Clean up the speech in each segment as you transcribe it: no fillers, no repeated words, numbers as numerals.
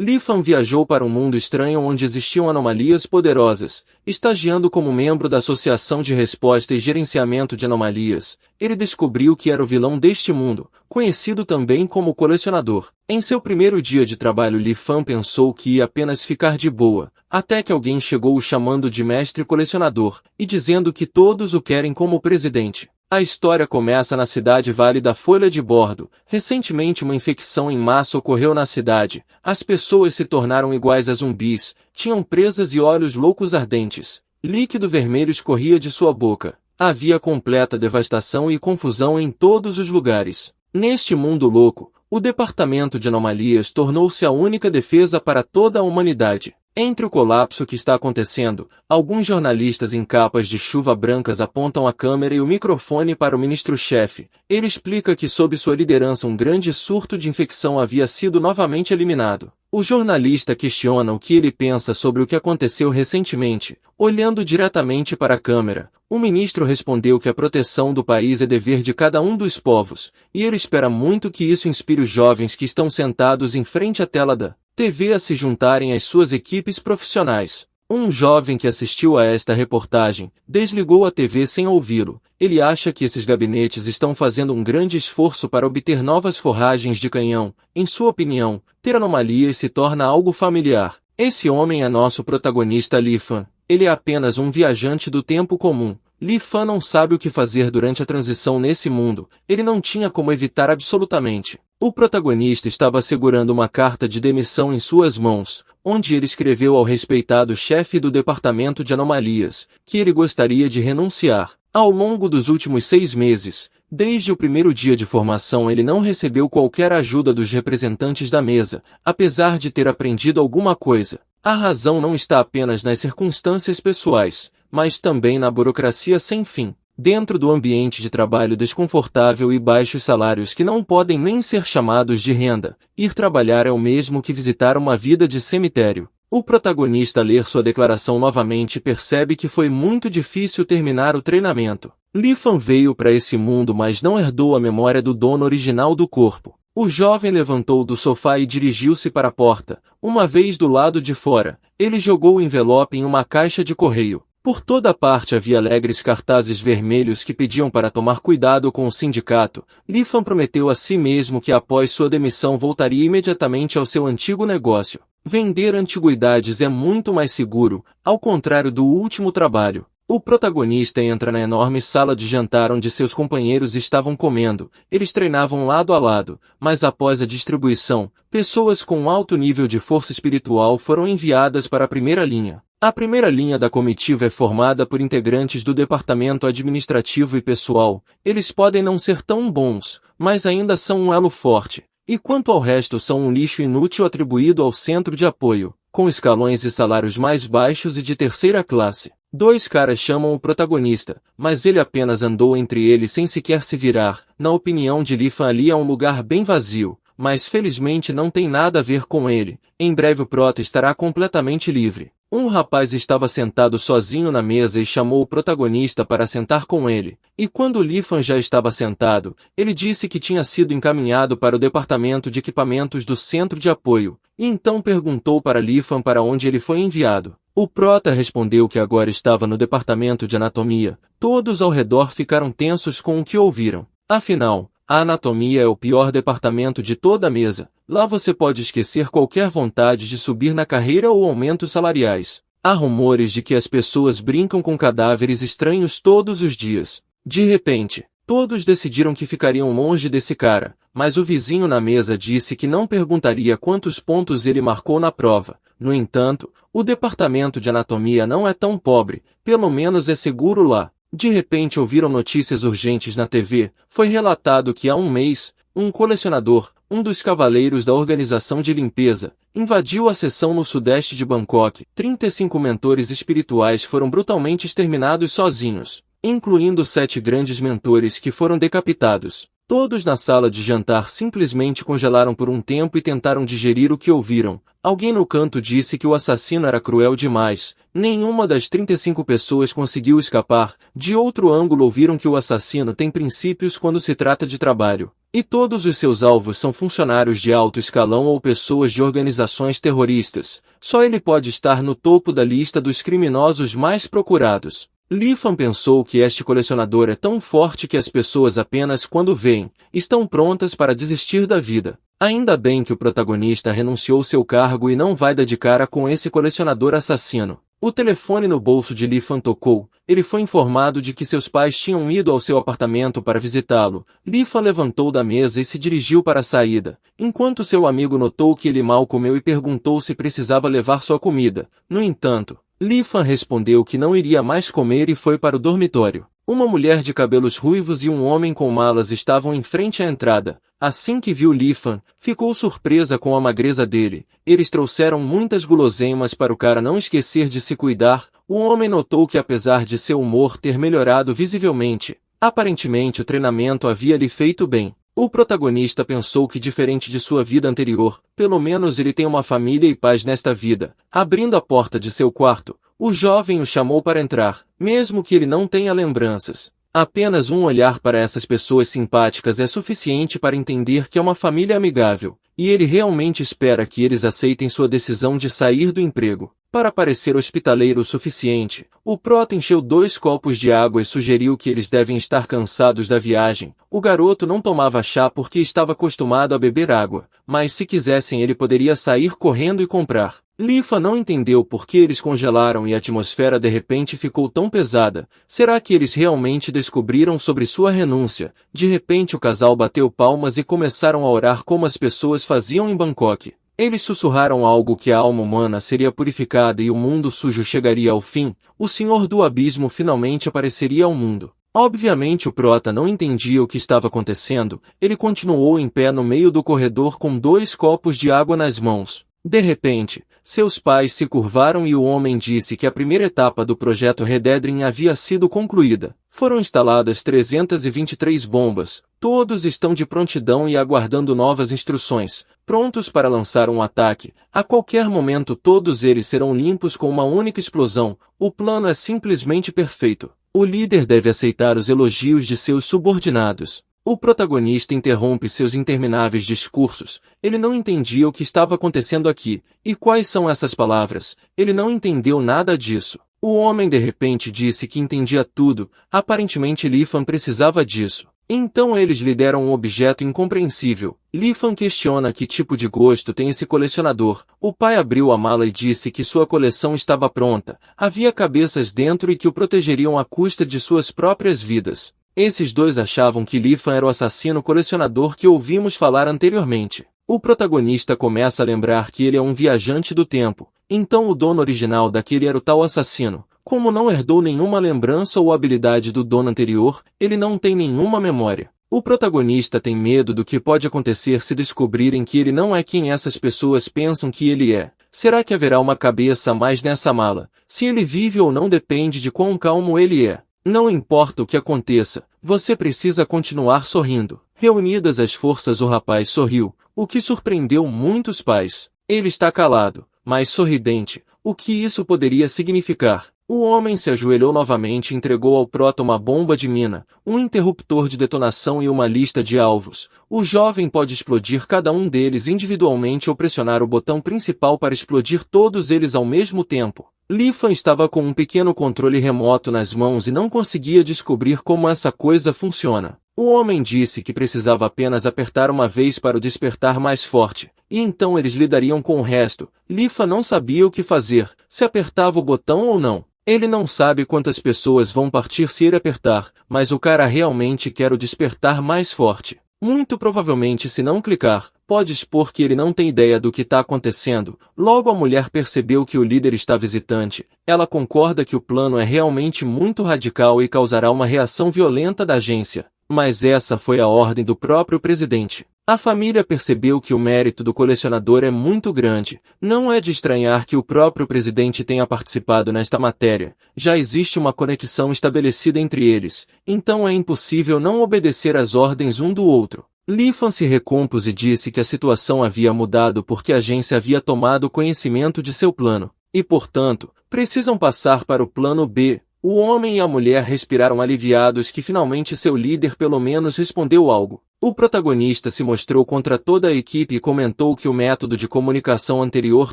Li Fan viajou para um mundo estranho onde existiam anomalias poderosas. Estagiando como membro da Associação de Resposta e Gerenciamento de Anomalias, ele descobriu que era o vilão deste mundo, conhecido também como Colecionador. Em seu primeiro dia de trabalho, Li Fan pensou que ia apenas ficar de boa, até que alguém chegou o chamando de Mestre Colecionador, e dizendo que todos o querem como presidente. A história começa na cidade Vale da Folha de Bordo. Recentemente uma infecção em massa ocorreu na cidade. As pessoas se tornaram iguais a zumbis, tinham presas e olhos loucos ardentes. Líquido vermelho escorria de sua boca. Havia completa devastação e confusão em todos os lugares. Neste mundo louco, o Departamento de Anomalias tornou-se a única defesa para toda a humanidade. Entre o colapso que está acontecendo, alguns jornalistas em capas de chuva brancas apontam a câmera e o microfone para o ministro-chefe. Ele explica que sob sua liderança um grande surto de infecção havia sido novamente eliminado. O jornalista questiona o que ele pensa sobre o que aconteceu recentemente. Olhando diretamente para a câmera, o ministro respondeu que a proteção do país é dever de cada um dos povos, e ele espera muito que isso inspire os jovens que estão sentados em frente à tela da TV a se juntarem às suas equipes profissionais. Um jovem que assistiu a esta reportagem desligou a TV sem ouvi-lo. Ele acha que esses gabinetes estão fazendo um grande esforço para obter novas forragens de canhão. Em sua opinião, ter anomalias se torna algo familiar. Esse homem é nosso protagonista Li Fan. Ele é apenas um viajante do tempo comum. Li Fan não sabe o que fazer durante a transição nesse mundo. Ele não tinha como evitar absolutamente. O protagonista estava segurando uma carta de demissão em suas mãos, onde ele escreveu ao respeitado chefe do Departamento de Anomalias, que ele gostaria de renunciar. Ao longo dos últimos 6 meses, desde o primeiro dia de formação, ele não recebeu qualquer ajuda dos representantes da mesa, apesar de ter aprendido alguma coisa. A razão não está apenas nas circunstâncias pessoais, mas também na burocracia sem fim. Dentro do ambiente de trabalho desconfortável e baixos salários que não podem nem ser chamados de renda, ir trabalhar é o mesmo que visitar uma vida de cemitério. O protagonista, ao ler sua declaração novamente, percebe que foi muito difícil terminar o treinamento. Li Fan veio para esse mundo, mas não herdou a memória do dono original do corpo. O jovem levantou do sofá e dirigiu-se para a porta. Uma vez do lado de fora, ele jogou o envelope em uma caixa de correio. Por toda parte havia alegres cartazes vermelhos que pediam para tomar cuidado com o sindicato. Li Fan prometeu a si mesmo que após sua demissão voltaria imediatamente ao seu antigo negócio. Vender antiguidades é muito mais seguro, ao contrário do último trabalho. O protagonista entra na enorme sala de jantar onde seus companheiros estavam comendo. Eles treinavam lado a lado, mas após a distribuição, pessoas com alto nível de força espiritual foram enviadas para a primeira linha. A primeira linha da comitiva é formada por integrantes do departamento administrativo e pessoal. Eles podem não ser tão bons, mas ainda são um elo forte. E quanto ao resto, são um lixo inútil atribuído ao centro de apoio, com escalões e salários mais baixos e de terceira classe. 2 caras chamam o protagonista, mas ele apenas andou entre eles sem sequer se virar. Na opinião de Li Fan, ali é um lugar bem vazio, mas felizmente não tem nada a ver com ele. Em breve o prota estará completamente livre. Um rapaz estava sentado sozinho na mesa e chamou o protagonista para sentar com ele. E quando Li Fan já estava sentado, ele disse que tinha sido encaminhado para o departamento de equipamentos do centro de apoio, e então perguntou para Li Fan para onde ele foi enviado. O prota respondeu que agora estava no departamento de anatomia. Todos ao redor ficaram tensos com o que ouviram. Afinal, a anatomia é o pior departamento de toda a mesa. Lá você pode esquecer qualquer vontade de subir na carreira ou aumentos salariais. Há rumores de que as pessoas brincam com cadáveres estranhos todos os dias. De repente, todos decidiram que ficariam longe desse cara, mas o vizinho na mesa disse que não perguntaria quantos pontos ele marcou na prova. No entanto, o departamento de anatomia não é tão pobre, pelo menos é seguro lá. De repente ouviram notícias urgentes na TV. Foi relatado que há um mês, um colecionador, um dos cavaleiros da organização de limpeza, invadiu a seção no sudeste de Bangkok. 35 mentores espirituais foram brutalmente exterminados sozinhos, incluindo 7 grandes mentores que foram decapitados. Todos na sala de jantar simplesmente congelaram por um tempo e tentaram digerir o que ouviram. Alguém no canto disse que o assassino era cruel demais. Nenhuma das 35 pessoas conseguiu escapar. De outro ângulo ouviram que o assassino tem princípios quando se trata de trabalho. E todos os seus alvos são funcionários de alto escalão ou pessoas de organizações terroristas. Só ele pode estar no topo da lista dos criminosos mais procurados. Lifan pensou que este colecionador é tão forte que as pessoas apenas quando veem, estão prontas para desistir da vida. Ainda bem que o protagonista renunciou seu cargo e não vai dar de cara com esse colecionador assassino. O telefone no bolso de Lifan tocou. Ele foi informado de que seus pais tinham ido ao seu apartamento para visitá-lo. Lifan levantou da mesa e se dirigiu para a saída, enquanto seu amigo notou que ele mal comeu e perguntou se precisava levar sua comida. No entanto, Lifan respondeu que não iria mais comer e foi para o dormitório. Uma mulher de cabelos ruivos e um homem com malas estavam em frente à entrada. Assim que viu Lifan, ficou surpresa com a magreza dele. Eles trouxeram muitas guloseimas para o cara não esquecer de se cuidar. O homem notou que apesar de seu humor ter melhorado visivelmente, aparentemente o treinamento havia lhe feito bem. O protagonista pensou que diferente de sua vida anterior, pelo menos ele tem uma família e paz nesta vida. Abrindo a porta de seu quarto, o jovem o chamou para entrar, mesmo que ele não tenha lembranças. Apenas um olhar para essas pessoas simpáticas é suficiente para entender que é uma família amigável, e ele realmente espera que eles aceitem sua decisão de sair do emprego. Para parecer hospitaleiro o suficiente, o prota encheu 2 copos de água e sugeriu que eles devem estar cansados da viagem. O garoto não tomava chá porque estava acostumado a beber água, mas se quisessem ele poderia sair correndo e comprar. Lifan não entendeu por que eles congelaram e a atmosfera de repente ficou tão pesada. Será que eles realmente descobriram sobre sua renúncia? De repente o casal bateu palmas e começaram a orar como as pessoas faziam em Bangkok. Eles sussurraram algo que a alma humana seria purificada e o mundo sujo chegaria ao fim. O Senhor do Abismo finalmente apareceria ao mundo. Obviamente o prota não entendia o que estava acontecendo. Ele continuou em pé no meio do corredor com 2 copos de água nas mãos. De repente, seus pais se curvaram e o homem disse que a primeira etapa do projeto Rededrin havia sido concluída. Foram instaladas 323 bombas. Todos estão de prontidão e aguardando novas instruções, prontos para lançar um ataque. A qualquer momento todos eles serão limpos com uma única explosão. O plano é simplesmente perfeito. O líder deve aceitar os elogios de seus subordinados. O protagonista interrompe seus intermináveis discursos. Ele não entendia o que estava acontecendo aqui. E quais são essas palavras? Ele não entendeu nada disso. O homem de repente disse que entendia tudo. Aparentemente Lifan precisava disso. Então eles lhe deram um objeto incompreensível. Lifan questiona que tipo de gosto tem esse colecionador. O pai abriu a mala e disse que sua coleção estava pronta. Havia cabeças dentro e que o protegeriam à custa de suas próprias vidas. Esses dois achavam que Lifan era o assassino colecionador que ouvimos falar anteriormente. O protagonista começa a lembrar que ele é um viajante do tempo. Então o dono original daquele era o tal assassino. Como não herdou nenhuma lembrança ou habilidade do dono anterior, ele não tem nenhuma memória. O protagonista tem medo do que pode acontecer se descobrirem que ele não é quem essas pessoas pensam que ele é. Será que haverá uma cabeça a mais nessa mala? Se ele vive ou não depende de quão calmo ele é. Não importa o que aconteça, você precisa continuar sorrindo. Reunidas as forças, o rapaz sorriu, o que surpreendeu muitos pais. Ele está calado, mas sorridente. O que isso poderia significar? O homem se ajoelhou novamente e entregou ao prota uma bomba de mina, um interruptor de detonação e uma lista de alvos. O jovem pode explodir cada um deles individualmente ou pressionar o botão principal para explodir todos eles ao mesmo tempo. Lifan estava com um pequeno controle remoto nas mãos e não conseguia descobrir como essa coisa funciona. O homem disse que precisava apenas apertar uma vez para o despertar mais forte, e então eles lidariam com o resto. Lifan não sabia o que fazer, se apertava o botão ou não. Ele não sabe quantas pessoas vão partir se ele apertar, mas o cara realmente quer o despertar mais forte. Muito provavelmente se não clicar, pode expor que ele não tem ideia do que está acontecendo. Logo a mulher percebeu que o líder está visitante. Ela concorda que o plano é realmente muito radical e causará uma reação violenta da agência. Mas essa foi a ordem do próprio presidente. A família percebeu que o mérito do colecionador é muito grande. Não é de estranhar que o próprio presidente tenha participado nesta matéria. Já existe uma conexão estabelecida entre eles, então é impossível não obedecer às ordens um do outro. Lifan se recompôs e disse que a situação havia mudado porque a agência havia tomado conhecimento de seu plano, e portanto, precisam passar para o plano B. O homem e a mulher respiraram aliviados que finalmente seu líder pelo menos respondeu algo. O protagonista se mostrou contra toda a equipe e comentou que o método de comunicação anterior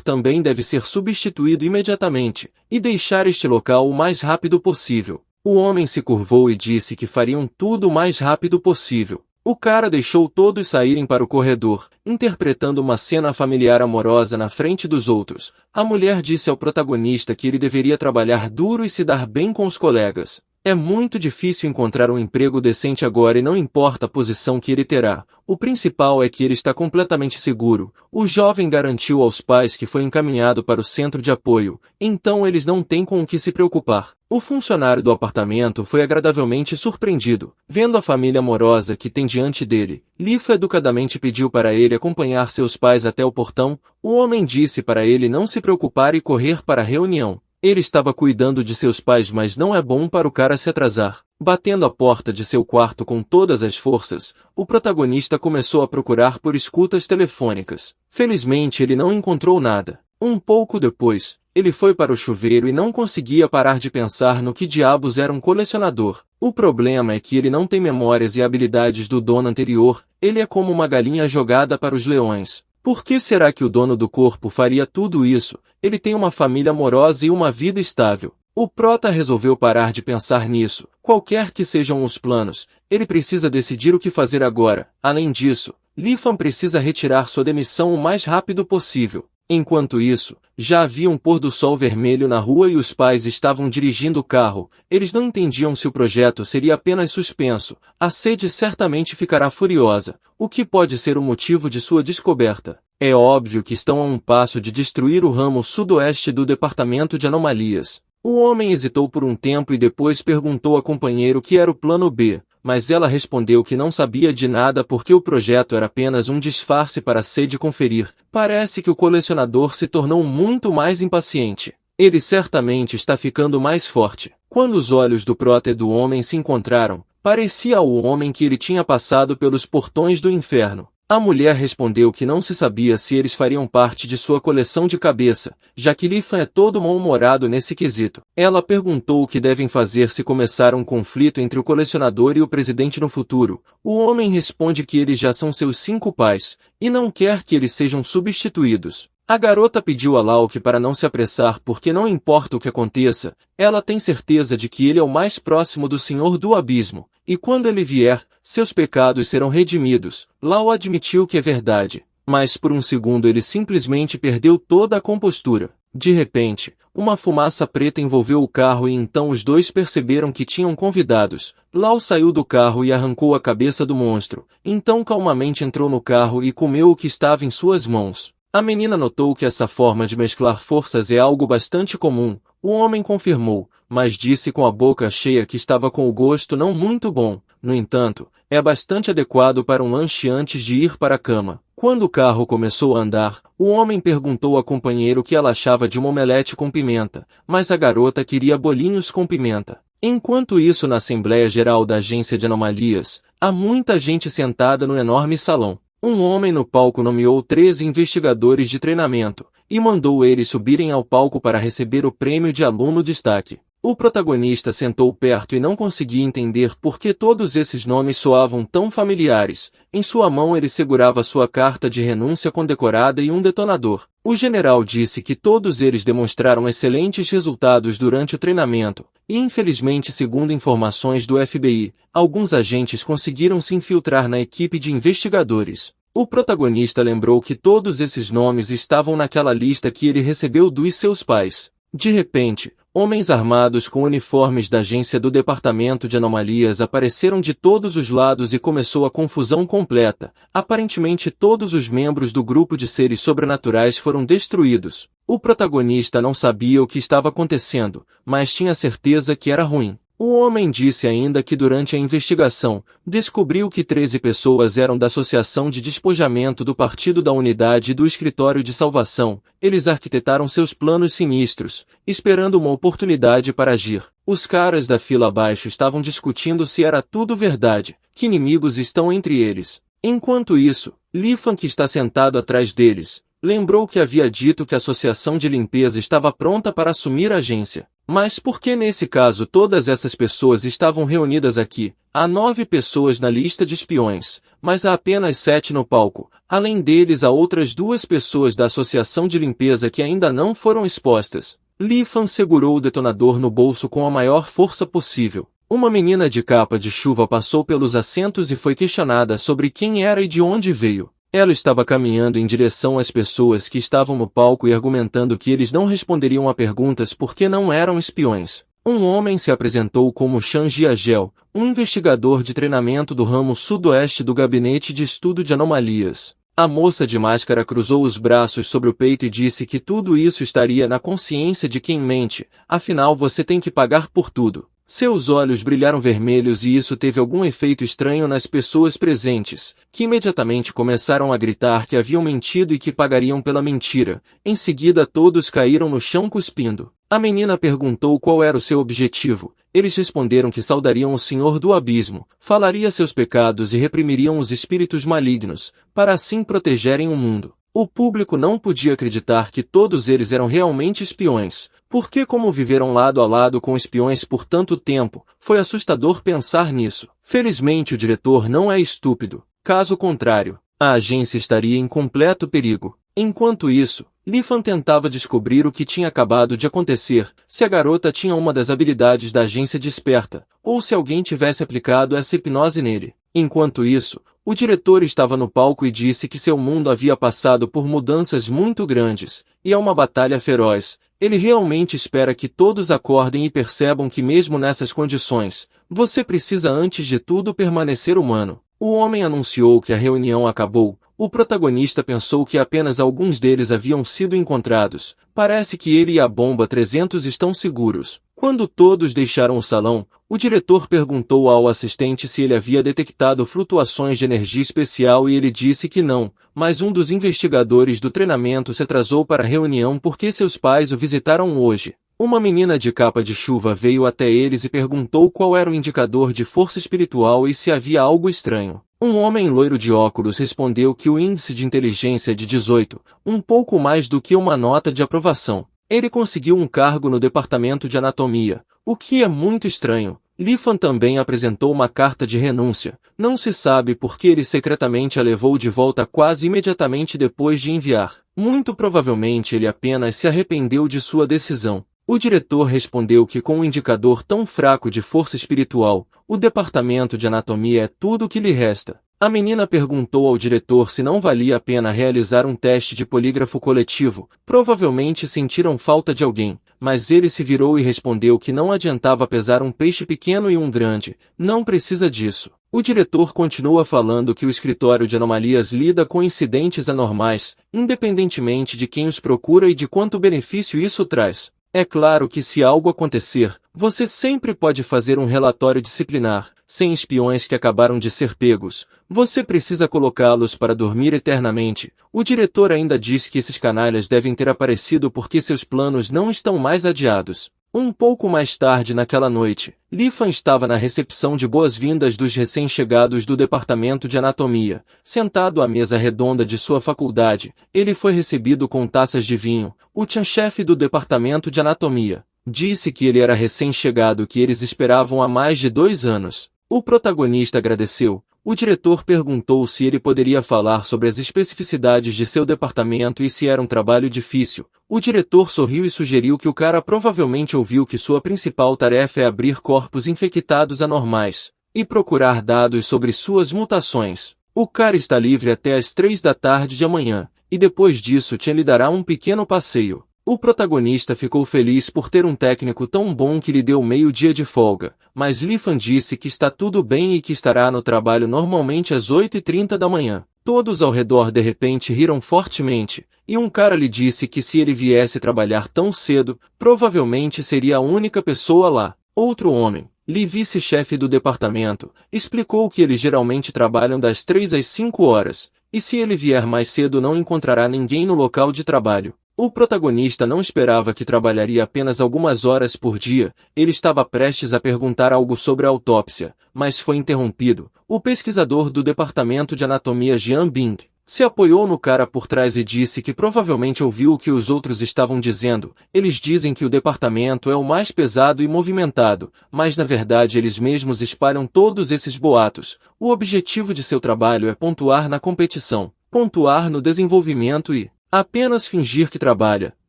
também deve ser substituído imediatamente, e deixar este local o mais rápido possível. O homem se curvou e disse que fariam tudo o mais rápido possível. O cara deixou todos saírem para o corredor, interpretando uma cena familiar amorosa na frente dos outros. A mulher disse ao protagonista que ele deveria trabalhar duro e se dar bem com os colegas. É muito difícil encontrar um emprego decente agora e não importa a posição que ele terá. O principal é que ele está completamente seguro. O jovem garantiu aos pais que foi encaminhado para o centro de apoio, então eles não têm com o que se preocupar. O funcionário do apartamento foi agradavelmente surpreendido, vendo a família amorosa que tem diante dele. Lifa educadamente pediu para ele acompanhar seus pais até o portão. O homem disse para ele não se preocupar e correr para a reunião. Ele estava cuidando de seus pais, mas não é bom para o cara se atrasar. Batendo a porta de seu quarto com todas as forças, o protagonista começou a procurar por escutas telefônicas. Felizmente ele não encontrou nada. Um pouco depois, ele foi para o chuveiro e não conseguia parar de pensar no que diabos era um colecionador. O problema é que ele não tem memórias e habilidades do dono anterior, ele é como uma galinha jogada para os leões. Por que será que o dono do corpo faria tudo isso? Ele tem uma família amorosa e uma vida estável. O prota resolveu parar de pensar nisso. Qualquer que sejam os planos, ele precisa decidir o que fazer agora. Além disso, Lifan precisa retirar sua demissão o mais rápido possível. Enquanto isso, já havia um pôr do sol vermelho na rua e os pais estavam dirigindo o carro. Eles não entendiam se o projeto seria apenas suspenso. A Sede certamente ficará furiosa. O que pode ser o motivo de sua descoberta? É óbvio que estão a um passo de destruir o ramo sudoeste do Departamento de Anomalias. O homem hesitou por um tempo e depois perguntou à companheira o que era o plano B, mas ela respondeu que não sabia de nada porque o projeto era apenas um disfarce para a Sede conferir. Parece que o colecionador se tornou muito mais impaciente. Ele certamente está ficando mais forte. Quando os olhos do prota e do homem se encontraram, parecia ao homem que ele tinha passado pelos portões do inferno. A mulher respondeu que não se sabia se eles fariam parte de sua coleção de cabeça, já que Lifan é todo mal-humorado nesse quesito. Ela perguntou o que devem fazer se começar um conflito entre o colecionador e o presidente no futuro. O homem responde que eles já são seus 5 pais, e não quer que eles sejam substituídos. A garota pediu a Lauk para não se apressar porque não importa o que aconteça, ela tem certeza de que ele é o mais próximo do Senhor do Abismo, e quando ele vier, seus pecados serão redimidos. Lau admitiu que é verdade, mas por um segundo ele simplesmente perdeu toda a compostura. De repente, uma fumaça preta envolveu o carro e então os dois perceberam que tinham convidados. Lau saiu do carro e arrancou a cabeça do monstro, então calmamente entrou no carro e comeu o que estava em suas mãos. A menina notou que essa forma de mesclar forças é algo bastante comum. O homem confirmou, mas disse com a boca cheia que estava com o gosto não muito bom. No entanto, é bastante adequado para um lanche antes de ir para a cama. Quando o carro começou a andar, o homem perguntou à companheira o que ela achava de uma omelete com pimenta, mas a garota queria bolinhos com pimenta. Enquanto isso, na Assembleia Geral da Agência de Anomalias, há muita gente sentada no enorme salão. Um homem no palco nomeou 13 investigadores de treinamento, e mandou eles subirem ao palco para receber o prêmio de aluno destaque. O protagonista sentou perto e não conseguia entender por que todos esses nomes soavam tão familiares. Em sua mão ele segurava sua carta de renúncia condecorada e um detonador. O general disse que todos eles demonstraram excelentes resultados durante o treinamento, e infelizmente, segundo informações do FBI, alguns agentes conseguiram se infiltrar na equipe de investigadores. O protagonista lembrou que todos esses nomes estavam naquela lista que ele recebeu dos seus pais. De repente, homens armados com uniformes da agência do Departamento de Anomalias apareceram de todos os lados e começou a confusão completa. Aparentemente todos os membros do grupo de seres sobrenaturais foram destruídos. O protagonista não sabia o que estava acontecendo, mas tinha certeza que era ruim. O homem disse ainda que durante a investigação, descobriu que 13 pessoas eram da Associação de Despojamento do Partido da Unidade e do Escritório de Salvação. Eles arquitetaram seus planos sinistros, esperando uma oportunidade para agir. Os caras da fila abaixo estavam discutindo se era tudo verdade, que inimigos estão entre eles. Enquanto isso, Lifan, que está sentado atrás deles, lembrou que havia dito que a Associação de Limpeza estava pronta para assumir a agência. Mas por que nesse caso todas essas pessoas estavam reunidas aqui? Há 9 pessoas na lista de espiões, mas há apenas 7 no palco. Além deles há outras 2 pessoas da Associação de Limpeza que ainda não foram expostas. Lifan segurou o detonador no bolso com a maior força possível. Uma menina de capa de chuva passou pelos assentos e foi questionada sobre quem era e de onde veio. Ela estava caminhando em direção às pessoas que estavam no palco e argumentando que eles não responderiam a perguntas porque não eram espiões. Um homem se apresentou como Chan Jiagel, um investigador de treinamento do ramo sudoeste do Gabinete de Estudo de Anomalias. A moça de máscara cruzou os braços sobre o peito e disse que tudo isso estaria na consciência de quem mente, afinal você tem que pagar por tudo. Seus olhos brilharam vermelhos e isso teve algum efeito estranho nas pessoas presentes, que imediatamente começaram a gritar que haviam mentido e que pagariam pela mentira. Em seguida todos caíram no chão cuspindo. A menina perguntou qual era o seu objetivo. Eles responderam que saudariam o Senhor do Abismo, falaria seus pecados e reprimiriam os espíritos malignos, para assim protegerem o mundo. O público não podia acreditar que todos eles eram realmente espiões, porque como viveram lado a lado com espiões por tanto tempo, foi assustador pensar nisso. Felizmente o diretor não é estúpido, caso contrário, a agência estaria em completo perigo. Enquanto isso, Lifan tentava descobrir o que tinha acabado de acontecer, se a garota tinha uma das habilidades da agência desperta, ou se alguém tivesse aplicado essa hipnose nele. Enquanto isso, o diretor estava no palco e disse que seu mundo havia passado por mudanças muito grandes, e é uma batalha feroz. Ele realmente espera que todos acordem e percebam que mesmo nessas condições, você precisa antes de tudo permanecer humano. O homem anunciou que a reunião acabou. O protagonista pensou que apenas alguns deles haviam sido encontrados. Parece que ele e a bomba 300 estão seguros. Quando todos deixaram o salão, o diretor perguntou ao assistente se ele havia detectado flutuações de energia especial e ele disse que não, mas um dos investigadores do treinamento se atrasou para a reunião porque seus pais o visitaram hoje. Uma menina de capa de chuva veio até eles e perguntou qual era o indicador de força espiritual e se havia algo estranho. Um homem loiro de óculos respondeu que o índice de inteligência é de 18, um pouco mais do que uma nota de aprovação. Ele conseguiu um cargo no departamento de anatomia, o que é muito estranho. Lifan também apresentou uma carta de renúncia. Não se sabe por que ele secretamente a levou de volta quase imediatamente depois de enviar. Muito provavelmente ele apenas se arrependeu de sua decisão. O diretor respondeu que com um indicador tão fraco de força espiritual, o departamento de anatomia é tudo o que lhe resta. A menina perguntou ao diretor se não valia a pena realizar um teste de polígrafo coletivo. Provavelmente sentiram falta de alguém, mas ele se virou e respondeu que não adiantava pesar um peixe pequeno e um grande. Não precisa disso. O diretor continua falando que o escritório de anomalias lida com incidentes anormais, independentemente de quem os procura e de quanto benefício isso traz. É claro que se algo acontecer, você sempre pode fazer um relatório disciplinar. Sem espiões que acabaram de ser pegos, você precisa colocá-los para dormir eternamente. O diretor ainda disse que esses canalhas devem ter aparecido porque seus planos não estão mais adiados. Um pouco mais tarde naquela noite, Lifan estava na recepção de boas-vindas dos recém-chegados do departamento de anatomia. Sentado à mesa redonda de sua faculdade, ele foi recebido com taças de vinho. O chefe do departamento de anatomia disse que ele era recém-chegado e que eles esperavam há mais de 2 anos. O protagonista agradeceu. O diretor perguntou se ele poderia falar sobre as especificidades de seu departamento e se era um trabalho difícil. O diretor sorriu e sugeriu que o cara provavelmente ouviu que sua principal tarefa é abrir corpos infectados anormais e procurar dados sobre suas mutações. O cara está livre até às 3 da tarde de amanhã, e depois disso Chen lhe dará um pequeno passeio. O protagonista ficou feliz por ter um técnico tão bom que lhe deu meio-dia de folga, mas Lifan disse que está tudo bem e que estará no trabalho normalmente às 8h30 da manhã. Todos ao redor de repente riram fortemente, e um cara lhe disse que se ele viesse trabalhar tão cedo, provavelmente seria a única pessoa lá. Outro homem, Li, vice-chefe do departamento, explicou que eles geralmente trabalham das 3 às 5 horas, e se ele vier mais cedo não encontrará ninguém no local de trabalho. O protagonista não esperava que trabalharia apenas algumas horas por dia, ele estava prestes a perguntar algo sobre a autópsia, mas foi interrompido. O pesquisador do departamento de anatomia Jian Bing se apoiou no cara por trás e disse que provavelmente ouviu o que os outros estavam dizendo. Eles dizem que o departamento é o mais pesado e movimentado, mas na verdade eles mesmos espalham todos esses boatos. O objetivo de seu trabalho é pontuar na competição, pontuar no desenvolvimento e apenas fingir que trabalha.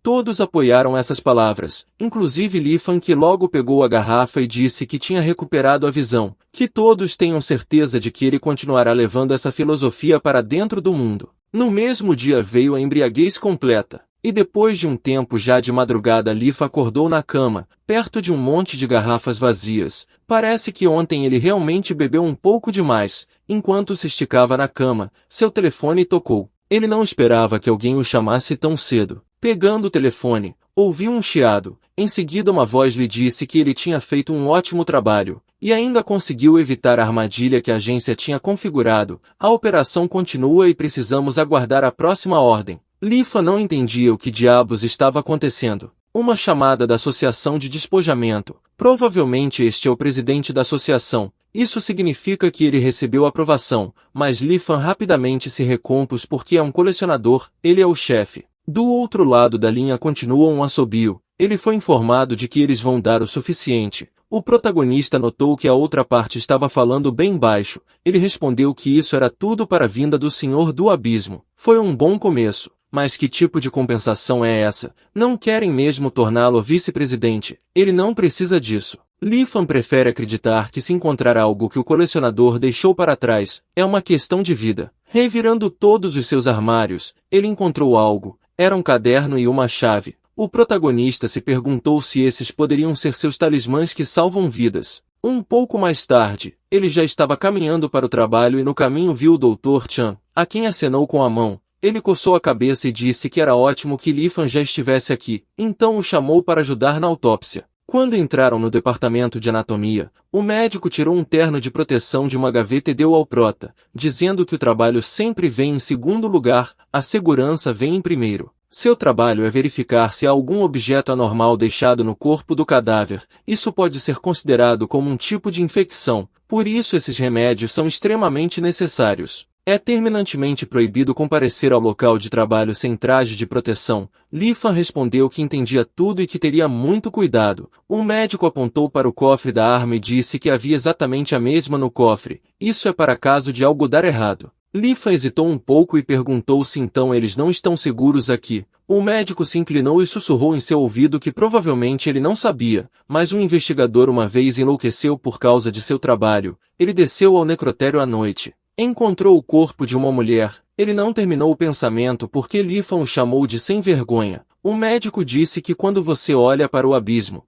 Todos apoiaram essas palavras, inclusive Li Fan, que logo pegou a garrafa e disse que tinha recuperado a visão. Que todos tenham certeza de que ele continuará levando essa filosofia para dentro do mundo. No mesmo dia veio a embriaguez completa, e depois de um tempo já de madrugada Li Fan acordou na cama, perto de um monte de garrafas vazias. Parece que ontem ele realmente bebeu um pouco demais. Enquanto se esticava na cama, seu telefone tocou. Ele não esperava que alguém o chamasse tão cedo. Pegando o telefone, ouviu um chiado. Em seguida uma voz lhe disse que ele tinha feito um ótimo trabalho, e ainda conseguiu evitar a armadilha que a agência tinha configurado. A operação continua e precisamos aguardar a próxima ordem. Li Fan não entendia o que diabos estava acontecendo. Uma chamada da associação de despojamento. Provavelmente este é o presidente da associação. Isso significa que ele recebeu aprovação, mas Li Fan rapidamente se recompôs porque é um colecionador, ele é o chefe. Do outro lado da linha continua um assobio. Ele foi informado de que eles vão dar o suficiente. O protagonista notou que a outra parte estava falando bem baixo. Ele respondeu que isso era tudo para a vinda do Senhor do Abismo. Foi um bom começo. Mas que tipo de compensação é essa? Não querem mesmo torná-lo vice-presidente. Ele não precisa disso. Li Fan prefere acreditar que se encontrar algo que o colecionador deixou para trás, é uma questão de vida. Revirando todos os seus armários, ele encontrou algo. Era um caderno e uma chave. O protagonista se perguntou se esses poderiam ser seus talismãs que salvam vidas. Um pouco mais tarde, ele já estava caminhando para o trabalho e no caminho viu o Dr. Chan, a quem acenou com a mão. Ele coçou a cabeça e disse que era ótimo que Li Fan já estivesse aqui, então o chamou para ajudar na autópsia. Quando entraram no departamento de anatomia, o médico tirou um terno de proteção de uma gaveta e deu ao prota, dizendo que o trabalho sempre vem em segundo lugar, a segurança vem em primeiro. Seu trabalho é verificar se há algum objeto anormal deixado no corpo do cadáver. Isso pode ser considerado como um tipo de infecção, por isso esses remédios são extremamente necessários. É terminantemente proibido comparecer ao local de trabalho sem traje de proteção. Li Fan respondeu que entendia tudo e que teria muito cuidado. Um médico apontou para o cofre da arma e disse que havia exatamente a mesma no cofre. Isso é para caso de algo dar errado. Li Fan hesitou um pouco e perguntou se então eles não estão seguros aqui. O médico se inclinou e sussurrou em seu ouvido que provavelmente ele não sabia, mas um investigador uma vez enlouqueceu por causa de seu trabalho. Ele desceu ao necrotério à noite. Encontrou o corpo de uma mulher. Ele não terminou o pensamento porque Li Fan o chamou de sem vergonha. O médico disse que quando você olha para o abismo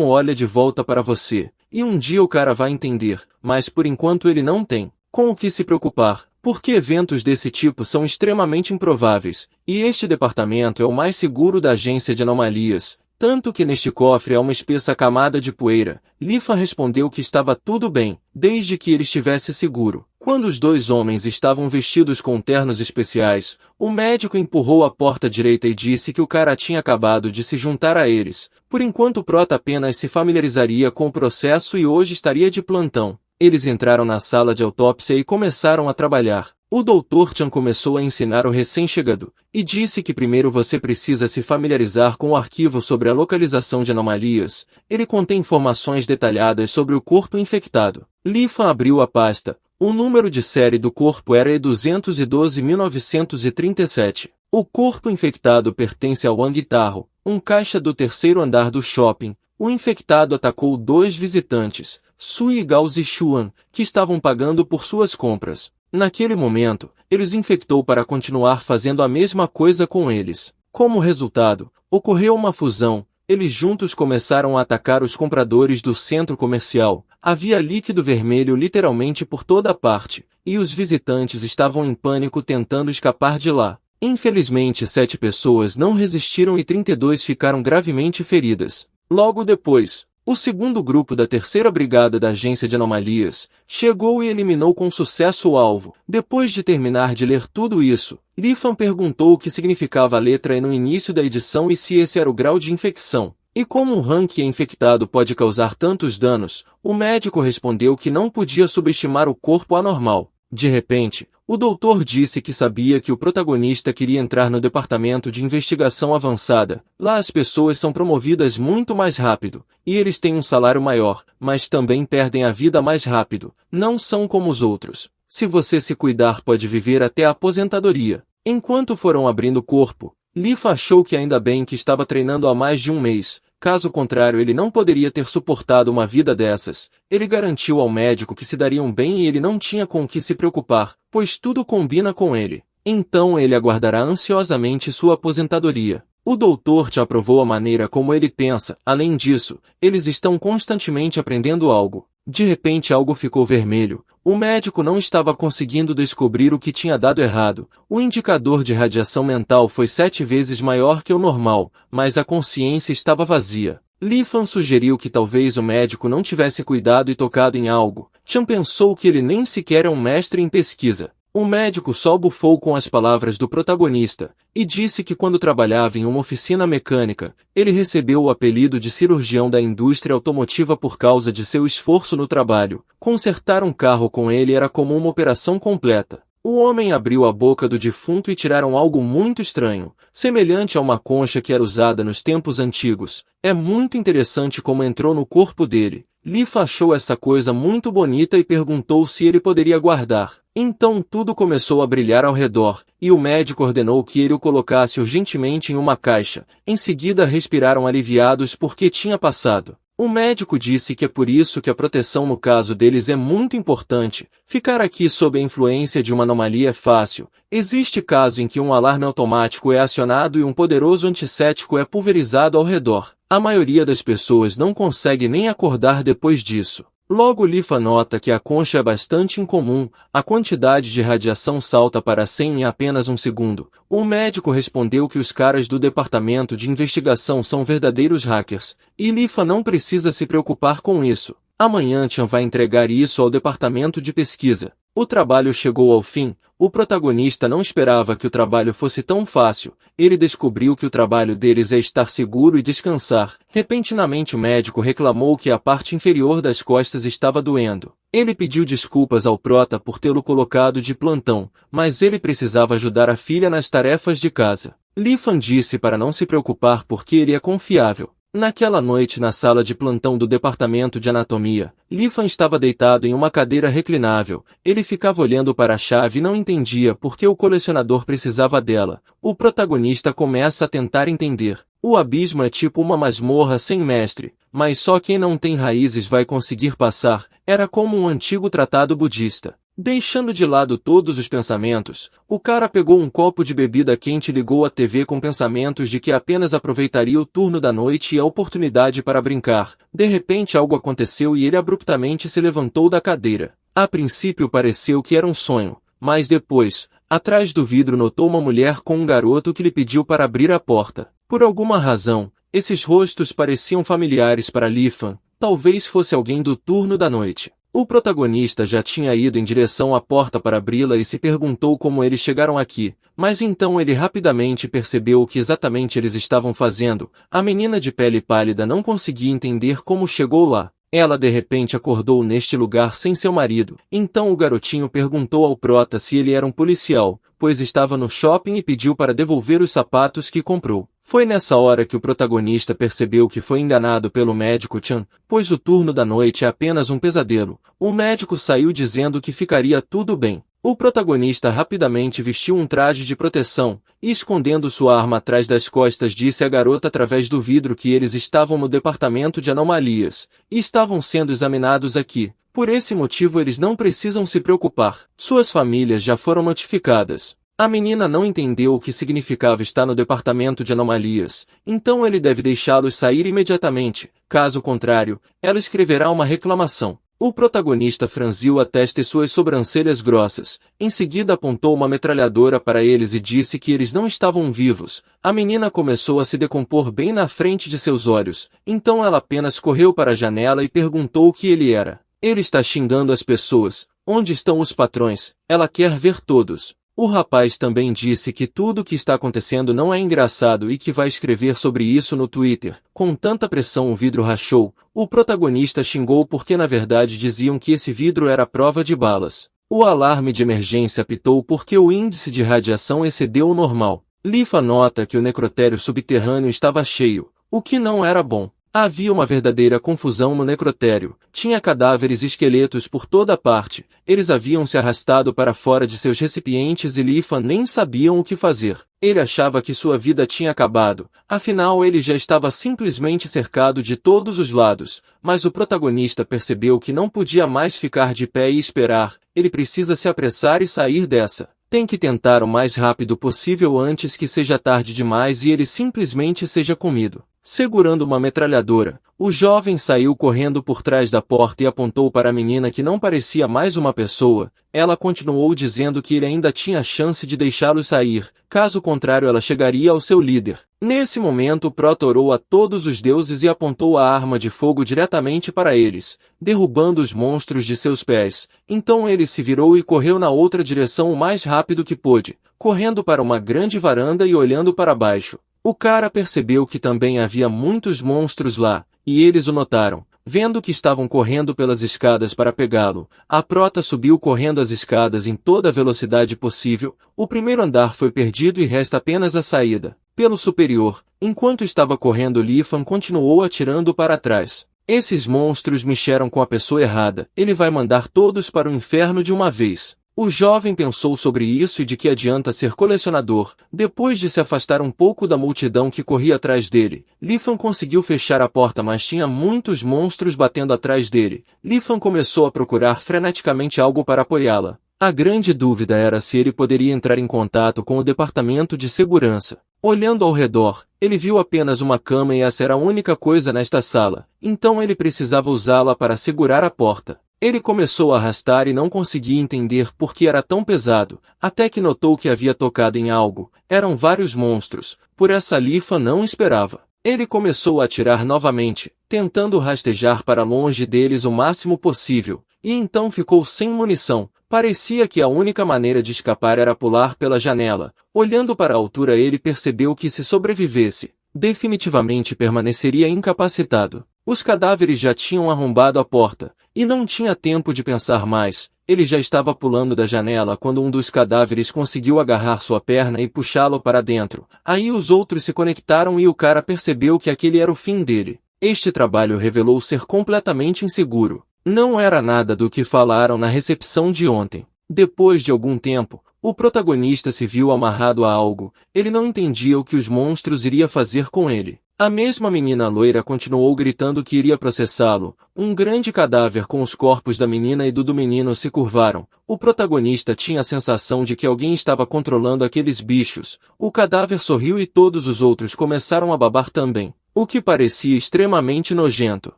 olha de volta para você. E um dia o cara vai entender, mas por enquanto ele não tem com o que se preocupar, porque eventos desse tipo são extremamente improváveis, e este departamento é o mais seguro da agência de anomalias. Tanto que neste cofre há uma espessa camada de poeira. Li Fan respondeu que estava tudo bem, desde que ele estivesse seguro. Quando os dois homens estavam vestidos com ternos especiais, o médico empurrou a porta direita e disse que o cara tinha acabado de se juntar a eles. Por enquanto o prota apenas se familiarizaria com o processo e hoje estaria de plantão. Eles entraram na sala de autópsia e começaram a trabalhar. O Dr. Chan começou a ensinar o recém-chegado, e disse que primeiro você precisa se familiarizar com o arquivo sobre a localização de anomalias. Ele contém informações detalhadas sobre o corpo infectado. Li Fan abriu a pasta. O número de série do corpo era E212.937. O corpo infectado pertence ao Wang Taro, um caixa do terceiro andar do shopping. O infectado atacou 2 visitantes, Sui e Gao Zixuan, que estavam pagando por suas compras. Naquele momento, ele os infectou para continuar fazendo a mesma coisa com eles. Como resultado, ocorreu uma fusão. Eles juntos começaram a atacar os compradores do centro comercial. Havia líquido vermelho literalmente por toda parte, e os visitantes estavam em pânico tentando escapar de lá. Infelizmente 7 pessoas não resistiram e 32 ficaram gravemente feridas. Logo depois, O segundo grupo da terceira brigada da agência de anomalias chegou e eliminou com sucesso o alvo. Depois de terminar de ler tudo isso, Lifan perguntou o que significava a letra E no início da edição e se esse era o grau de infecção. E como um ranking infectado pode causar tantos danos, o médico respondeu que não podia subestimar o corpo anormal. De repente, o doutor disse que sabia que o protagonista queria entrar no departamento de investigação avançada. Lá as pessoas são promovidas muito mais rápido, e eles têm um salário maior, mas também perdem a vida mais rápido. Não são como os outros. Se você se cuidar, pode viver até a aposentadoria. Enquanto foram abrindo o corpo, Lifa achou que ainda bem que estava treinando há mais de um mês. Caso contrário, ele não poderia ter suportado uma vida dessas. Ele garantiu ao médico que se dariam bem e ele não tinha com o que se preocupar, pois tudo combina com ele. Então ele aguardará ansiosamente sua aposentadoria. O doutor te aprovou a maneira como ele pensa. Além disso, eles estão constantemente aprendendo algo. De repente algo ficou vermelho. O médico não estava conseguindo descobrir o que tinha dado errado. O indicador de radiação mental foi 7 vezes maior que o normal, mas a consciência estava vazia. Lifan sugeriu que talvez o médico não tivesse cuidado e tocado em algo. Chan pensou que ele nem sequer é um mestre em pesquisa. O médico só bufou com as palavras do protagonista, e disse que quando trabalhava em uma oficina mecânica, ele recebeu o apelido de cirurgião da indústria automotiva por causa de seu esforço no trabalho. Consertar um carro com ele era como uma operação completa. O homem abriu a boca do defunto e tiraram algo muito estranho, semelhante a uma concha que era usada nos tempos antigos. É muito interessante como entrou no corpo dele. Lifa achou essa coisa muito bonita e perguntou se ele poderia guardar. Então tudo começou a brilhar ao redor, e o médico ordenou que ele o colocasse urgentemente em uma caixa. Em seguida respiraram aliviados porque tinha passado. O médico disse que é por isso que a proteção no caso deles é muito importante. Ficar aqui sob a influência de uma anomalia é fácil. Existe caso em que um alarme automático é acionado e um poderoso antisséptico é pulverizado ao redor. A maioria das pessoas não consegue nem acordar depois disso. Logo Lifa nota que a concha é bastante incomum, a quantidade de radiação salta para 100 em apenas um segundo. O médico respondeu que os caras do departamento de investigação são verdadeiros hackers, e Lifa não precisa se preocupar com isso. Amanhã Chan vai entregar isso ao departamento de pesquisa. O trabalho chegou ao fim. O protagonista não esperava que o trabalho fosse tão fácil. Ele descobriu que o trabalho deles é estar seguro e descansar. Repentinamente o médico reclamou que a parte inferior das costas estava doendo. Ele pediu desculpas ao prota por tê-lo colocado de plantão, mas ele precisava ajudar a filha nas tarefas de casa. Lifan disse para não se preocupar porque ele é confiável. Naquela noite na sala de plantão do departamento de anatomia, Lifan estava deitado em uma cadeira reclinável. Ele ficava olhando para a chave e não entendia por que o colecionador precisava dela. O protagonista começa a tentar entender. O abismo é tipo uma masmorra sem mestre, mas só quem não tem raízes vai conseguir passar. Era como um antigo tratado budista. Deixando de lado todos os pensamentos, o cara pegou um copo de bebida quente e ligou a TV com pensamentos de que apenas aproveitaria o turno da noite e a oportunidade para brincar. De repente algo aconteceu e ele abruptamente se levantou da cadeira. A princípio pareceu que era um sonho, mas depois, atrás do vidro notou uma mulher com um garoto que lhe pediu para abrir a porta. Por alguma razão, esses rostos pareciam familiares para Lifan, talvez fosse alguém do turno da noite. O protagonista já tinha ido em direção à porta para abri-la e se perguntou como eles chegaram aqui, mas então ele rapidamente percebeu o que exatamente eles estavam fazendo. A menina de pele pálida não conseguia entender como chegou lá. Ela de repente acordou neste lugar sem seu marido. Então o garotinho perguntou ao prota se ele era um policial, pois estava no shopping e pediu para devolver os sapatos que comprou. Foi nessa hora que o protagonista percebeu que foi enganado pelo médico Chan, pois o turno da noite é apenas um pesadelo. O médico saiu dizendo que ficaria tudo bem. O protagonista rapidamente vestiu um traje de proteção, e escondendo sua arma atrás das costas disse à garota através do vidro que eles estavam no departamento de anomalias, e estavam sendo examinados aqui. Por esse motivo eles não precisam se preocupar. Suas famílias já foram notificadas. A menina não entendeu o que significava estar no departamento de anomalias, então ele deve deixá-los sair imediatamente. Caso contrário, ela escreverá uma reclamação. O protagonista franziu a testa e suas sobrancelhas grossas. Em seguida apontou uma metralhadora para eles e disse que eles não estavam vivos. A menina começou a se decompor bem na frente de seus olhos. Então ela apenas correu para a janela e perguntou o que ele era. Ele está xingando as pessoas. Onde estão os patrões? Ela quer ver todos. O rapaz também disse que tudo o que está acontecendo não é engraçado e que vai escrever sobre isso no Twitter. Com tanta pressão o vidro rachou. O protagonista xingou porque na verdade diziam que esse vidro era prova de balas. O alarme de emergência apitou porque o índice de radiação excedeu o normal. Lifa nota que o necrotério subterrâneo estava cheio, o que não era bom. Havia uma verdadeira confusão no necrotério. Tinha cadáveres e esqueletos por toda parte. Eles haviam se arrastado para fora de seus recipientes e Lifa nem sabiam o que fazer. Ele achava que sua vida tinha acabado. Afinal, ele já estava simplesmente cercado de todos os lados. Mas o protagonista percebeu que não podia mais ficar de pé e esperar. Ele precisa se apressar e sair dessa. Tem que tentar o mais rápido possível antes que seja tarde demais e ele simplesmente seja comido. Segurando uma metralhadora, o jovem saiu correndo por trás da porta e apontou para a menina que não parecia mais uma pessoa. Ela continuou dizendo que ele ainda tinha chance de deixá-los sair, caso contrário ela chegaria ao seu líder. Nesse momento o Prota orou a todos os deuses e apontou a arma de fogo diretamente para eles, derrubando os monstros de seus pés. Então ele se virou e correu na outra direção o mais rápido que pôde, correndo para uma grande varanda e olhando para baixo. O cara percebeu que também havia muitos monstros lá, e eles o notaram. Vendo que estavam correndo pelas escadas para pegá-lo, a Prota subiu correndo as escadas em toda a velocidade possível. O primeiro andar foi perdido e resta apenas a saída. Pelo superior, enquanto estava correndo, Lifan continuou atirando para trás. Esses monstros mexeram com a pessoa errada. Ele vai mandar todos para o inferno de uma vez. O jovem pensou sobre isso e de que adianta ser colecionador. Depois de se afastar um pouco da multidão que corria atrás dele, Lifan conseguiu fechar a porta, mas tinha muitos monstros batendo atrás dele. Lifan começou a procurar freneticamente algo para apoiá-la. A grande dúvida era se ele poderia entrar em contato com o departamento de segurança. Olhando ao redor, ele viu apenas uma cama e essa era a única coisa nesta sala. Então ele precisava usá-la para segurar a porta. Ele começou a arrastar e não conseguia entender por que era tão pesado, até que notou que havia tocado em algo. Eram vários monstros, por essa Lifa não esperava. Ele começou a atirar novamente, tentando rastejar para longe deles o máximo possível, e então ficou sem munição. Parecia que a única maneira de escapar era pular pela janela. Olhando para a altura ele percebeu que se sobrevivesse, definitivamente permaneceria incapacitado. Os cadáveres já tinham arrombado a porta, e não tinha tempo de pensar mais. Ele já estava pulando da janela quando um dos cadáveres conseguiu agarrar sua perna e puxá-lo para dentro. Aí os outros se conectaram e o cara percebeu que aquele era o fim dele. Este trabalho revelou ser completamente inseguro. Não era nada do que falaram na recepção de ontem. Depois de algum tempo, o protagonista se viu amarrado a algo. Ele não entendia o que os monstros iriam fazer com ele. A mesma menina loira continuou gritando que iria processá-lo. Um grande cadáver com os corpos da menina e do menino se curvaram. O protagonista tinha a sensação de que alguém estava controlando aqueles bichos. O cadáver sorriu e todos os outros começaram a babar também, o que parecia extremamente nojento.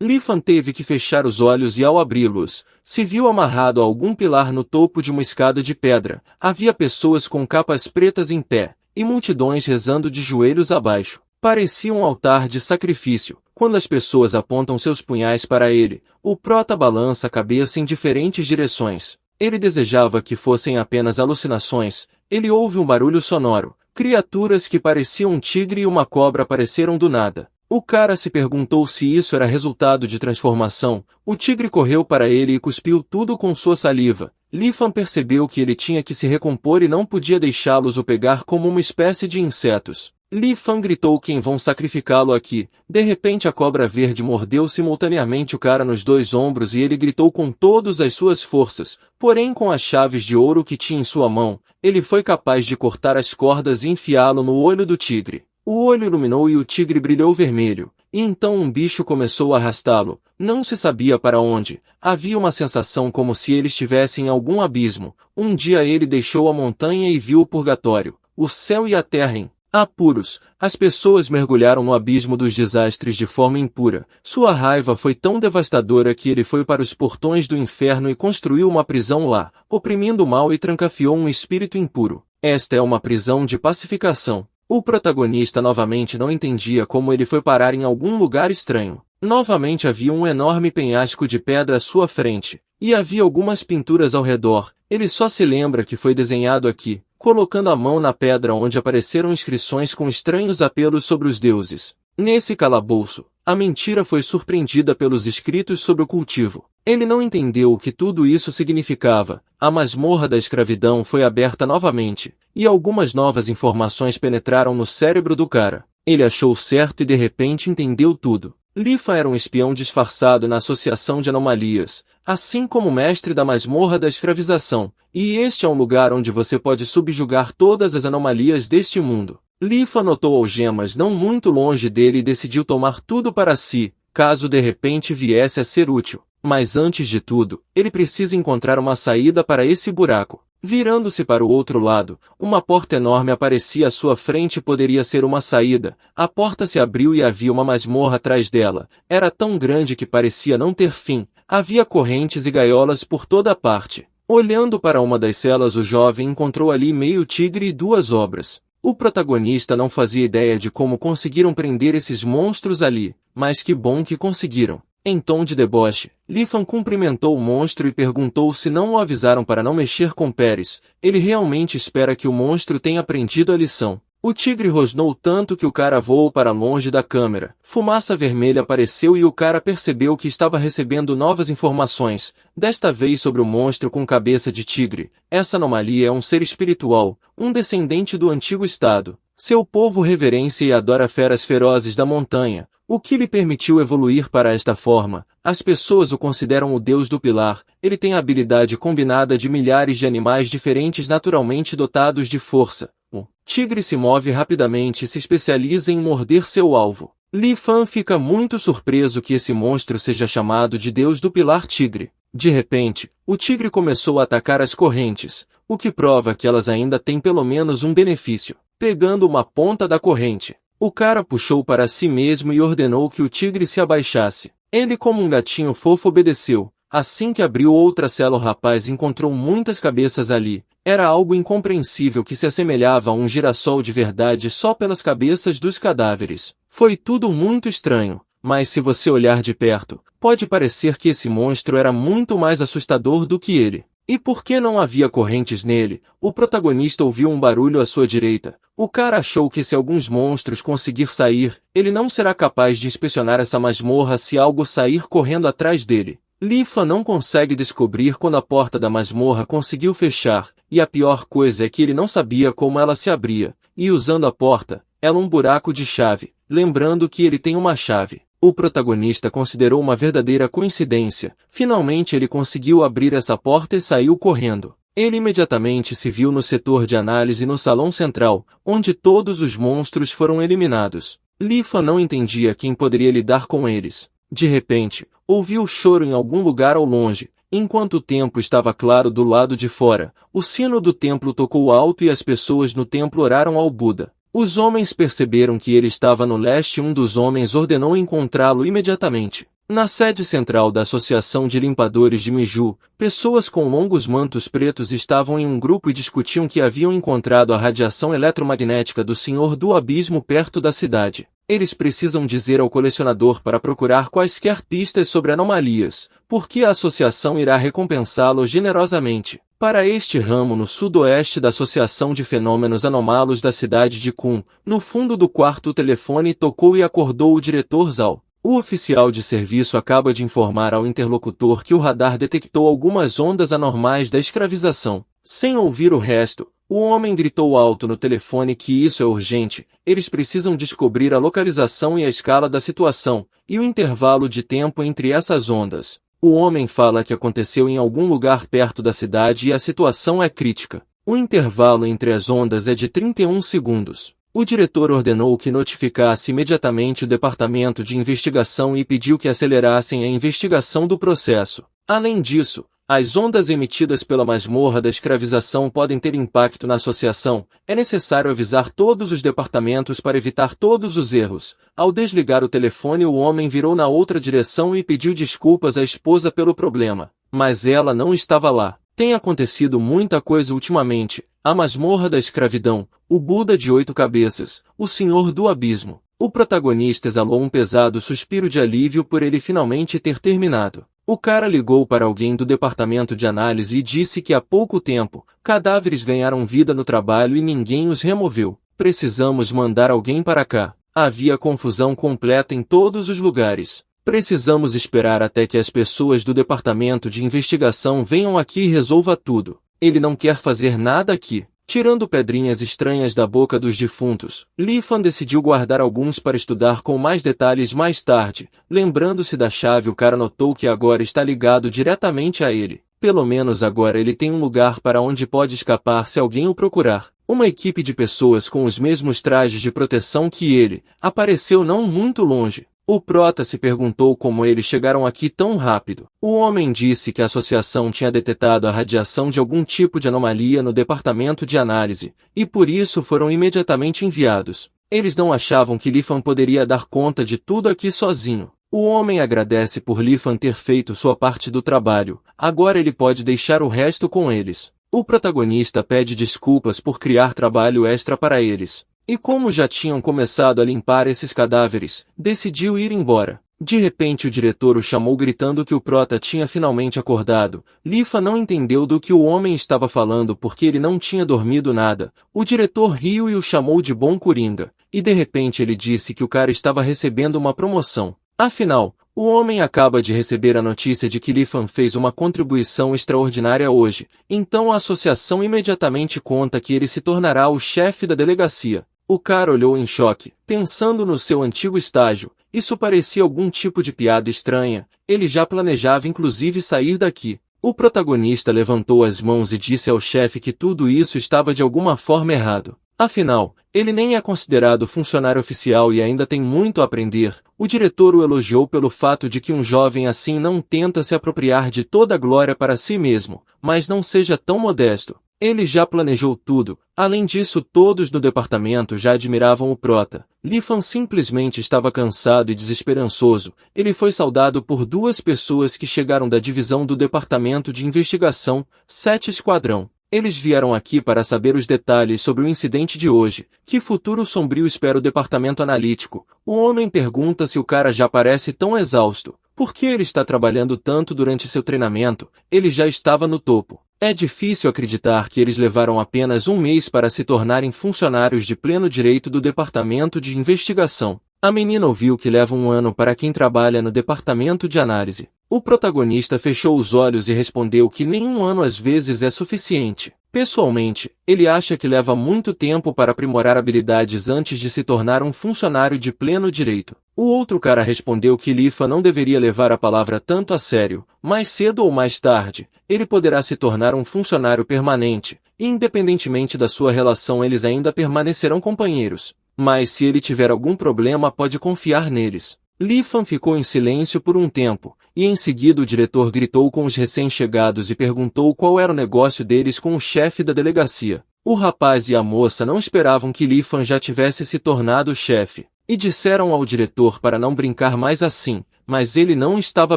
Lifan teve que fechar os olhos e ao abri-los, se viu amarrado a algum pilar no topo de uma escada de pedra. Havia pessoas com capas pretas em pé, e multidões rezando de joelhos abaixo. Parecia um altar de sacrifício. Quando as pessoas apontam seus punhais para ele, o prota balança a cabeça em diferentes direções. Ele desejava que fossem apenas alucinações. Ele ouve um barulho sonoro. Criaturas que pareciam um tigre e uma cobra apareceram do nada. O cara se perguntou se isso era resultado de transformação. O tigre correu para ele e cuspiu tudo com sua saliva. Lifan percebeu que ele tinha que se recompor e não podia deixá-los o pegar como uma espécie de insetos. Lifan gritou: quem vão sacrificá-lo aqui? De repente a cobra verde mordeu simultaneamente o cara nos dois ombros e ele gritou com todas as suas forças. Porém, com as chaves de ouro que tinha em sua mão, ele foi capaz de cortar as cordas e enfiá-lo no olho do tigre. O olho iluminou e o tigre brilhou vermelho. E então um bicho começou a arrastá-lo. Não se sabia para onde. Havia uma sensação como se ele estivesse em algum abismo. Um dia ele deixou a montanha e viu o purgatório, o céu e a terra em Apuros, as pessoas mergulharam no abismo dos desastres de forma impura. Sua raiva foi tão devastadora que ele foi para os portões do inferno e construiu uma prisão lá, oprimindo o mal e trancafiou um espírito impuro. Esta é uma prisão de pacificação. O protagonista novamente não entendia como ele foi parar em algum lugar estranho. Novamente havia um enorme penhasco de pedra à sua frente, e havia algumas pinturas ao redor. Ele só se lembra que foi desenhado aqui, colocando a mão na pedra onde apareceram inscrições com estranhos apelos sobre os deuses. Nesse calabouço, a mentira foi surpreendida pelos escritos sobre o cultivo. Ele não entendeu o que tudo isso significava. A masmorra da escravidão foi aberta novamente, e algumas novas informações penetraram no cérebro do cara. Ele achou certo e de repente entendeu tudo. Lifa era um espião disfarçado na Associação de Anomalias, assim como o mestre da masmorra da escravização, e este é um lugar onde você pode subjugar todas as anomalias deste mundo. Lifa notou algemas não muito longe dele e decidiu tomar tudo para si, caso de repente viesse a ser útil. Mas antes de tudo, ele precisa encontrar uma saída para esse buraco. Virando-se para o outro lado, uma porta enorme aparecia à sua frente e poderia ser uma saída. A porta se abriu e havia uma masmorra atrás dela. Era tão grande que parecia não ter fim. Havia correntes e gaiolas por toda parte. Olhando para uma das celas, o jovem encontrou ali meio tigre e 2 obras. O protagonista não fazia ideia de como conseguiram prender esses monstros ali, mas que bom que conseguiram. Em tom de deboche, Lifan cumprimentou o monstro e perguntou se não o avisaram para não mexer com Pérez. Ele realmente espera que o monstro tenha aprendido a lição. O tigre rosnou tanto que o cara voou para longe da câmera. Fumaça vermelha apareceu e o cara percebeu que estava recebendo novas informações, desta vez sobre o monstro com cabeça de tigre. Essa anomalia é um ser espiritual, um descendente do antigo estado. Seu povo reverencia e adora feras ferozes da montanha, o que lhe permitiu evoluir para esta forma. As pessoas o consideram o deus do pilar. Ele tem a habilidade combinada de milhares de animais diferentes naturalmente dotados de força. O tigre se move rapidamente e se especializa em morder seu alvo. Li Fan fica muito surpreso que esse monstro seja chamado de Deus do Pilar Tigre. De repente, o tigre começou a atacar as correntes, o que prova que elas ainda têm pelo menos um benefício. Pegando uma ponta da corrente, o cara puxou para si mesmo e ordenou que o tigre se abaixasse. Ele, como um gatinho fofo, obedeceu. Assim que abriu outra cela, o rapaz encontrou muitas cabeças ali. Era algo incompreensível que se assemelhava a um girassol de verdade só pelas cabeças dos cadáveres. Foi tudo muito estranho, mas se você olhar de perto, pode parecer que esse monstro era muito mais assustador do que ele. E porque não havia correntes nele, o protagonista ouviu um barulho à sua direita. O cara achou que se alguns monstros conseguir sair, ele não será capaz de inspecionar essa masmorra se algo sair correndo atrás dele. Lifa não consegue descobrir quando a porta da masmorra conseguiu fechar, e a pior coisa é que ele não sabia como ela se abria, e usando a porta, ela um buraco de chave, lembrando que ele tem uma chave. O protagonista considerou uma verdadeira coincidência. Finalmente ele conseguiu abrir essa porta e saiu correndo. Ele imediatamente se viu no setor de análise no salão central, onde todos os monstros foram eliminados. Lifa não entendia quem poderia lidar com eles. De repente, ouviu choro em algum lugar ao longe. Enquanto o tempo estava claro do lado de fora, o sino do templo tocou alto e as pessoas no templo oraram ao Buda. Os homens perceberam que ele estava no leste e um dos homens ordenou encontrá-lo imediatamente. Na sede central da Associação de Limpadores de Miju, pessoas com longos mantos pretos estavam em um grupo e discutiam que haviam encontrado a radiação eletromagnética do Senhor do Abismo perto da cidade. Eles precisam dizer ao colecionador para procurar quaisquer pistas sobre anomalias, porque a associação irá recompensá-lo generosamente. Para este ramo no sudoeste da Associação de Fenômenos Anômalos da cidade de Kun, no fundo do quarto o telefone tocou e acordou o diretor Zal. O oficial de serviço acaba de informar ao interlocutor que o radar detectou algumas ondas anormais da escravização. Sem ouvir o resto, o homem gritou alto no telefone que isso é urgente, eles precisam descobrir a localização e a escala da situação, e o intervalo de tempo entre essas ondas. O homem fala que aconteceu em algum lugar perto da cidade e a situação é crítica. O intervalo entre as ondas é de 31 segundos. O diretor ordenou que notificasse imediatamente o departamento de investigação e pediu que acelerassem a investigação do processo. Além disso, As ondas emitidas pela masmorra da escravização podem ter impacto na associação. É necessário avisar todos os departamentos para evitar todos os erros. Ao desligar o telefone, o homem virou na outra direção e pediu desculpas à esposa pelo problema. Mas ela não estava lá. Tem acontecido muita coisa ultimamente. A masmorra da escravidão, o Buda de 8 cabeças, o Senhor do Abismo. O protagonista exalou um pesado suspiro de alívio por ele finalmente ter terminado. O cara ligou para alguém do departamento de análise e disse que há pouco tempo, cadáveres ganharam vida no trabalho e ninguém os removeu. Precisamos mandar alguém para cá. Havia confusão completa em todos os lugares. Precisamos esperar até que as pessoas do departamento de investigação venham aqui e resolva tudo. Ele não quer fazer nada aqui. Tirando pedrinhas estranhas da boca dos defuntos, Li-Fan decidiu guardar alguns para estudar com mais detalhes mais tarde. Lembrando-se da chave, o cara notou que agora está ligado diretamente a ele. Pelo menos agora ele tem um lugar para onde pode escapar se alguém o procurar. Uma equipe de pessoas com os mesmos trajes de proteção que ele apareceu não muito longe. O prota se perguntou como eles chegaram aqui tão rápido. O homem disse que a associação tinha detectado a radiação de algum tipo de anomalia no departamento de análise, e por isso foram imediatamente enviados. Eles não achavam que Li-Fan poderia dar conta de tudo aqui sozinho. O homem agradece por Li-Fan ter feito sua parte do trabalho. Agora ele pode deixar o resto com eles. O protagonista pede desculpas por criar trabalho extra para eles. E como já tinham começado a limpar esses cadáveres, decidiu ir embora. De repente o diretor o chamou gritando que o prota tinha finalmente acordado. Li-Fan não entendeu do que o homem estava falando porque ele não tinha dormido nada. O diretor riu e o chamou de bom coringa. E de repente ele disse que o cara estava recebendo uma promoção. Afinal, o homem acaba de receber a notícia de que Li-Fan fez uma contribuição extraordinária hoje. Então a associação imediatamente conta que ele se tornará o chefe da delegacia. O cara olhou em choque, pensando no seu antigo estágio. Isso parecia algum tipo de piada estranha. Ele já planejava inclusive sair daqui. O protagonista levantou as mãos e disse ao chefe que tudo isso estava de alguma forma errado. Afinal, ele nem é considerado funcionário oficial e ainda tem muito a aprender. O diretor o elogiou pelo fato de que um jovem assim não tenta se apropriar de toda a glória para si mesmo, mas não seja tão modesto. Ele já planejou tudo. Além disso, todos no departamento já admiravam o prota. Li-Fan simplesmente estava cansado e desesperançoso. Ele foi saudado por duas pessoas que chegaram da divisão do departamento de investigação, 7 Esquadrão. Eles vieram aqui para saber os detalhes sobre o incidente de hoje. Que futuro sombrio espera o departamento analítico? O homem pergunta se o cara já parece tão exausto. Por que ele está trabalhando tanto durante seu treinamento? Ele já estava no topo. É difícil acreditar que eles levaram apenas um mês para se tornarem funcionários de pleno direito do departamento de investigação. A menina ouviu que leva um ano para quem trabalha no departamento de análise. O protagonista fechou os olhos e respondeu que nem um ano às vezes é suficiente. Pessoalmente, ele acha que leva muito tempo para aprimorar habilidades antes de se tornar um funcionário de pleno direito. O outro cara respondeu que Li-Fan não deveria levar a palavra tanto a sério. Mais cedo ou mais tarde, ele poderá se tornar um funcionário permanente, e independentemente da sua relação eles ainda permanecerão companheiros. Mas se ele tiver algum problema pode confiar neles. Li-Fan ficou em silêncio por um tempo, e em seguida o diretor gritou com os recém-chegados e perguntou qual era o negócio deles com o chefe da delegacia. O rapaz e a moça não esperavam que Li-Fan já tivesse se tornado o chefe, e disseram ao diretor para não brincar mais assim, mas ele não estava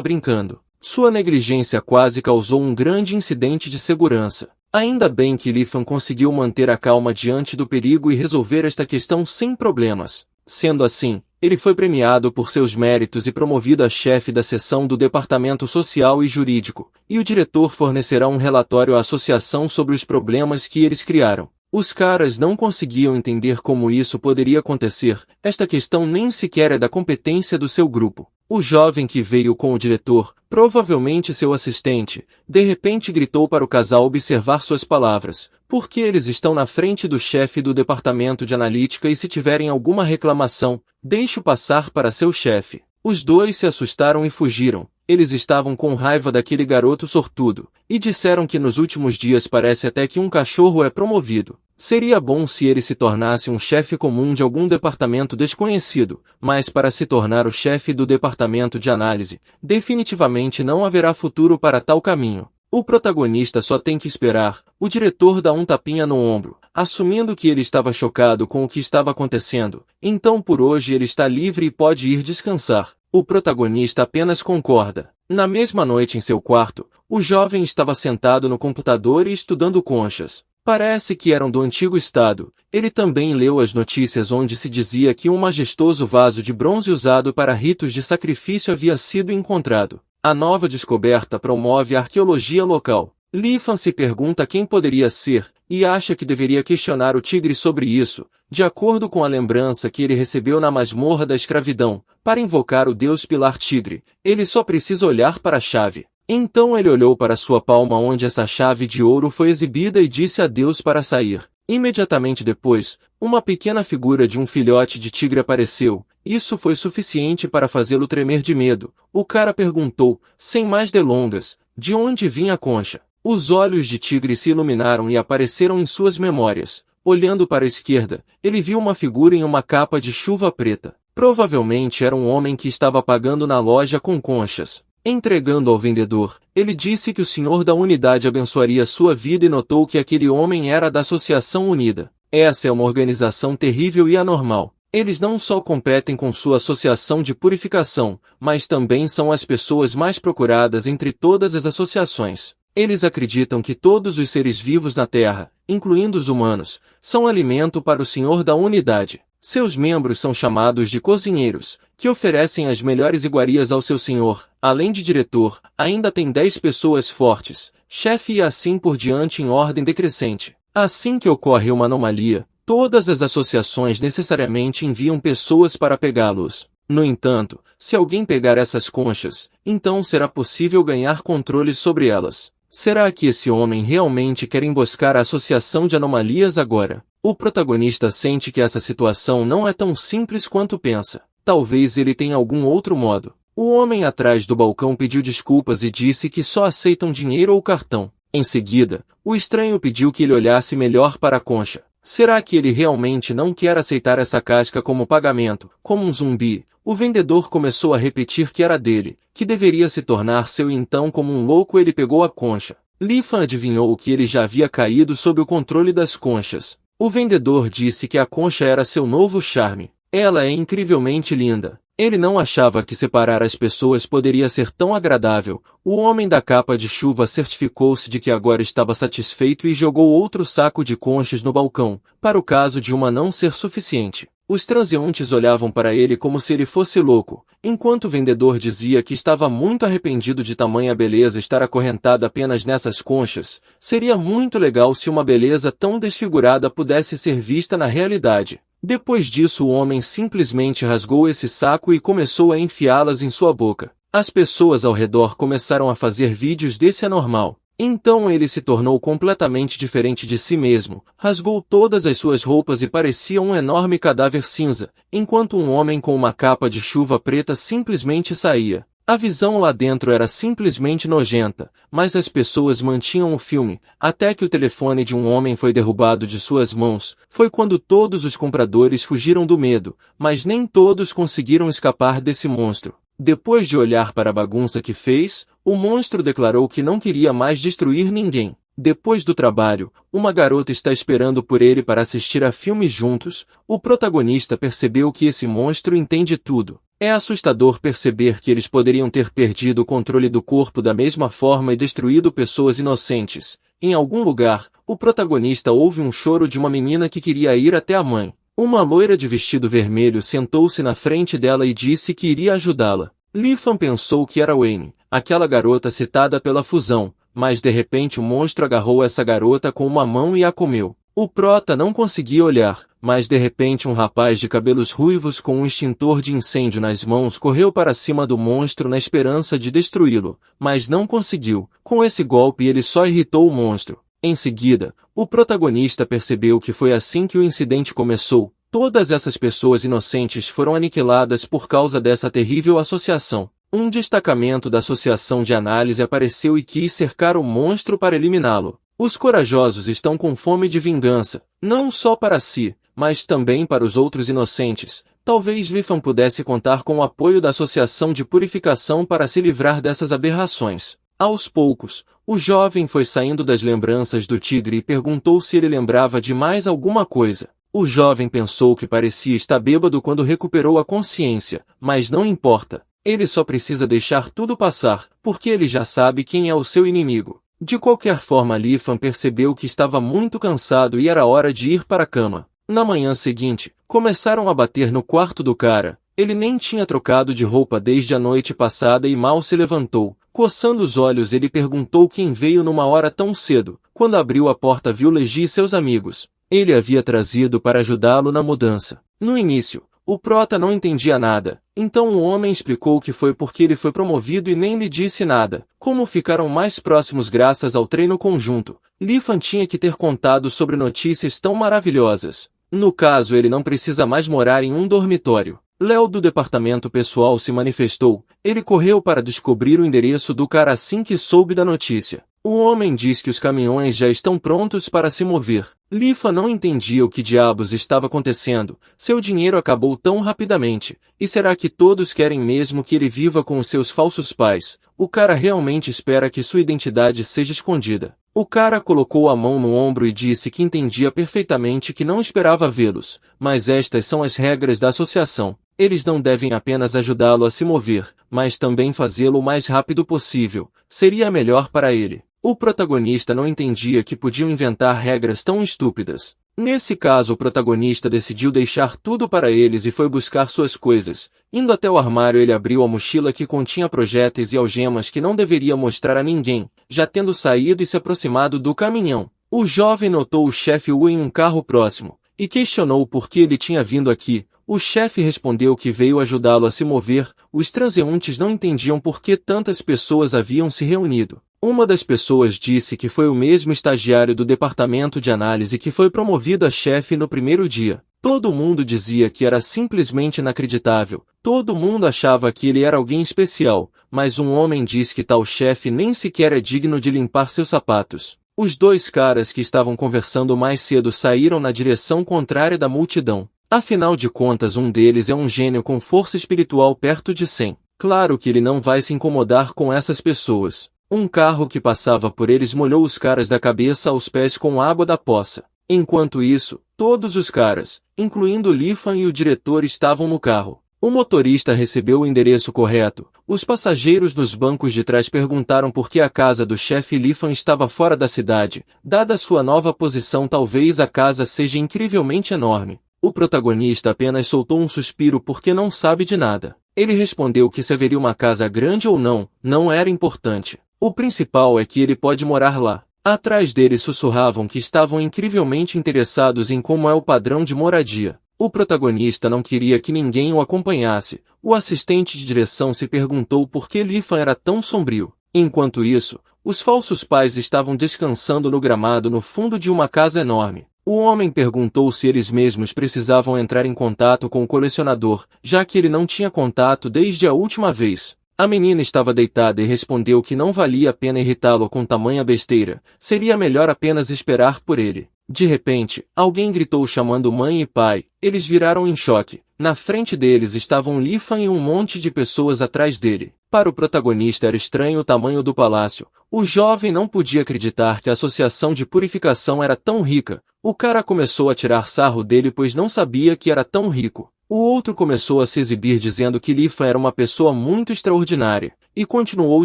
brincando. Sua negligência quase causou um grande incidente de segurança. Ainda bem que Li-Fan conseguiu manter a calma diante do perigo e resolver esta questão sem problemas. Sendo assim, ele foi premiado por seus méritos e promovido a chefe da seção do Departamento Social e Jurídico, e o diretor fornecerá um relatório à associação sobre os problemas que eles criaram. Os caras não conseguiam entender como isso poderia acontecer. Esta questão nem sequer é da competência do seu grupo. O jovem que veio com o diretor, provavelmente seu assistente, de repente gritou para o casal observar suas palavras, porque eles estão na frente do chefe do departamento de analítica e se tiverem alguma reclamação, deixe-o passar para seu chefe. Os dois se assustaram e fugiram. Eles estavam com raiva daquele garoto sortudo, e disseram que nos últimos dias parece até que um cachorro é promovido. Seria bom se ele se tornasse um chefe comum de algum departamento desconhecido, mas para se tornar o chefe do departamento de análise, definitivamente não haverá futuro para tal caminho. O protagonista só tem que esperar. O diretor dá um tapinha no ombro, assumindo que ele estava chocado com o que estava acontecendo. Então por hoje ele está livre e pode ir descansar. O protagonista apenas concorda. Na mesma noite em seu quarto, o jovem estava sentado no computador e estudando conchas. Parece que eram do antigo estado. Ele também leu as notícias onde se dizia que um majestoso vaso de bronze usado para ritos de sacrifício havia sido encontrado. A nova descoberta promove a arqueologia local. Lifan se pergunta quem poderia ser, e acha que deveria questionar o tigre sobre isso, de acordo com a lembrança que ele recebeu na masmorra da escravidão. Para invocar o deus Pilar Tigre, ele só precisa olhar para a chave. Então ele olhou para sua palma onde essa chave de ouro foi exibida e disse adeus para sair. Imediatamente depois, uma pequena figura de um filhote de tigre apareceu. Isso foi suficiente para fazê-lo tremer de medo. O cara perguntou, sem mais delongas, de onde vinha a concha. Os olhos de tigre se iluminaram e apareceram em suas memórias. Olhando para a esquerda, ele viu uma figura em uma capa de chuva preta. Provavelmente era um homem que estava pagando na loja com conchas. Entregando ao vendedor, ele disse que o senhor da unidade abençoaria sua vida e notou que aquele homem era da Associação Unida. Essa é uma organização terrível e anormal. Eles não só competem com sua associação de purificação, mas também são as pessoas mais procuradas entre todas as associações. Eles acreditam que todos os seres vivos na Terra, incluindo os humanos, são alimento para o senhor da unidade. Seus membros são chamados de cozinheiros, que oferecem as melhores iguarias ao seu senhor. Além de diretor, ainda tem 10 pessoas fortes, chefe e assim por diante em ordem decrescente. Assim que ocorre uma anomalia, todas as associações necessariamente enviam pessoas para pegá-los. No entanto, se alguém pegar essas conchas, então será possível ganhar controle sobre elas. Será que esse homem realmente quer emboscar a associação de anomalias agora? O protagonista sente que essa situação não é tão simples quanto pensa. Talvez ele tenha algum outro modo. O homem atrás do balcão pediu desculpas e disse que só aceitam dinheiro ou cartão. Em seguida, o estranho pediu que ele olhasse melhor para a concha. Será que ele realmente não quer aceitar essa casca como pagamento? Como um zumbi, o vendedor começou a repetir que era dele, que deveria se tornar seu e então como um louco ele pegou a concha. Lifan adivinhou que ele já havia caído sob o controle das conchas. O vendedor disse que a concha era seu novo charme. Ela é incrivelmente linda. Ele não achava que separar as pessoas poderia ser tão agradável. O homem da capa de chuva certificou-se de que agora estava satisfeito e jogou outro saco de conchas no balcão, para o caso de uma não ser suficiente. Os transeuntes olhavam para ele como se ele fosse louco, enquanto o vendedor dizia que estava muito arrependido de tamanha beleza estar acorrentada apenas nessas conchas. Seria muito legal se uma beleza tão desfigurada pudesse ser vista na realidade. Depois disso o homem simplesmente rasgou esse saco e começou a enfiá-las em sua boca. As pessoas ao redor começaram a fazer vídeos desse anormal. Então ele se tornou completamente diferente de si mesmo, rasgou todas as suas roupas e parecia um enorme cadáver cinza, enquanto um homem com uma capa de chuva preta simplesmente saía. A visão lá dentro era simplesmente nojenta, mas as pessoas mantinham o filme, até que o telefone de um homem foi derrubado de suas mãos. Foi quando todos os compradores fugiram do medo, mas nem todos conseguiram escapar desse monstro. Depois de olhar para a bagunça que fez, o monstro declarou que não queria mais destruir ninguém. Depois do trabalho, uma garota está esperando por ele para assistir a filmes juntos. O protagonista percebeu que esse monstro entende tudo. É assustador perceber que eles poderiam ter perdido o controle do corpo da mesma forma e destruído pessoas inocentes. Em algum lugar, o protagonista ouve um choro de uma menina que queria ir até a mãe. Uma loira de vestido vermelho sentou-se na frente dela e disse que iria ajudá-la. Lifan pensou que era Wayne, aquela garota citada pela fusão, mas de repente o monstro agarrou essa garota com uma mão e a comeu. O prota não conseguia olhar, mas de repente um rapaz de cabelos ruivos com um extintor de incêndio nas mãos correu para cima do monstro na esperança de destruí-lo, mas não conseguiu. Com esse golpe ele só irritou o monstro. Em seguida, o protagonista percebeu que foi assim que o incidente começou. Todas essas pessoas inocentes foram aniquiladas por causa dessa terrível associação. Um destacamento da Associação de Análise apareceu e quis cercar o monstro para eliminá-lo. Os corajosos estão com fome de vingança, não só para si, mas também para os outros inocentes. Talvez Lifan pudesse contar com o apoio da Associação de Purificação para se livrar dessas aberrações. Aos poucos, O jovem foi saindo das lembranças do tigre e perguntou se ele lembrava de mais alguma coisa. O jovem pensou que parecia estar bêbado quando recuperou a consciência, mas não importa. Ele só precisa deixar tudo passar, porque ele já sabe quem é o seu inimigo. De qualquer forma, Lifan percebeu que estava muito cansado e era hora de ir para a cama. Na manhã seguinte, começaram a bater no quarto do cara. Ele nem tinha trocado de roupa desde a noite passada e mal se levantou. Coçando os olhos, ele perguntou quem veio numa hora tão cedo. Quando abriu a porta, viu Leji e seus amigos. Ele havia trazido para ajudá-lo na mudança. No início, o prota não entendia nada. Então o homem explicou que foi porque ele foi promovido e nem lhe disse nada. Como ficaram mais próximos graças ao treino conjunto, Lifan tinha que ter contado sobre notícias tão maravilhosas. No caso, ele não precisa mais morar em um dormitório. Léo do departamento pessoal se manifestou. Ele correu para descobrir o endereço do cara assim que soube da notícia. O homem diz que os caminhões já estão prontos para se mover. Lifan não entendia o que diabos estava acontecendo. Seu dinheiro acabou tão rapidamente. E será que todos querem mesmo que ele viva com os seus falsos pais? O cara realmente espera que sua identidade seja escondida. O cara colocou a mão no ombro e disse que entendia perfeitamente que não esperava vê-los. Mas estas são as regras da associação. Eles não devem apenas ajudá-lo a se mover, mas também fazê-lo o mais rápido possível. Seria melhor para ele. O protagonista não entendia que podiam inventar regras tão estúpidas. Nesse caso, o protagonista decidiu deixar tudo para eles e foi buscar suas coisas. Indo até o armário, ele abriu a mochila que continha projéteis e algemas que não deveria mostrar a ninguém. Já tendo saído e se aproximado do caminhão, o jovem notou o chefe Wu em um carro próximo, e questionou por que ele tinha vindo aqui. O chefe respondeu que veio ajudá-lo a se mover. Os transeuntes não entendiam por que tantas pessoas haviam se reunido. Uma das pessoas disse que foi o mesmo estagiário do departamento de análise que foi promovido a chefe no primeiro dia. Todo mundo dizia que era simplesmente inacreditável. Todo mundo achava que ele era alguém especial, mas um homem disse que tal chefe nem sequer é digno de limpar seus sapatos. Os dois caras que estavam conversando mais cedo saíram na direção contrária da multidão. Afinal de contas, um deles é um gênio com força espiritual perto de 100. Claro que ele não vai se incomodar com essas pessoas. Um carro que passava por eles molhou os caras da cabeça aos pés com água da poça. Enquanto isso, todos os caras, incluindo Lifan e o diretor, estavam no carro. O motorista recebeu o endereço correto. Os passageiros nos bancos de trás perguntaram por que a casa do chefe Lifan estava fora da cidade. Dada sua nova posição, talvez a casa seja incrivelmente enorme. O protagonista apenas soltou um suspiro porque não sabe de nada. Ele respondeu que se haveria uma casa grande ou não era importante. O principal é que ele pode morar lá. Atrás dele sussurravam que estavam incrivelmente interessados em como é o padrão de moradia. O protagonista não queria que ninguém o acompanhasse. O assistente de direção se perguntou por que Lifan era tão sombrio. Enquanto isso, os falsos pais estavam descansando no gramado no fundo de uma casa enorme. O homem perguntou se eles mesmos precisavam entrar em contato com o colecionador, já que ele não tinha contato desde a última vez. A menina estava deitada e respondeu que não valia a pena irritá-lo com tamanha besteira, seria melhor apenas esperar por ele. De repente, alguém gritou chamando mãe e pai. Eles viraram em choque. Na frente deles estavam Lifan e um monte de pessoas atrás dele. Para o protagonista era estranho o tamanho do palácio. O jovem não podia acreditar que a associação de purificação era tão rica. O cara começou a tirar sarro dele pois não sabia que era tão rico. O outro começou a se exibir dizendo que Lifan era uma pessoa muito extraordinária, e continuou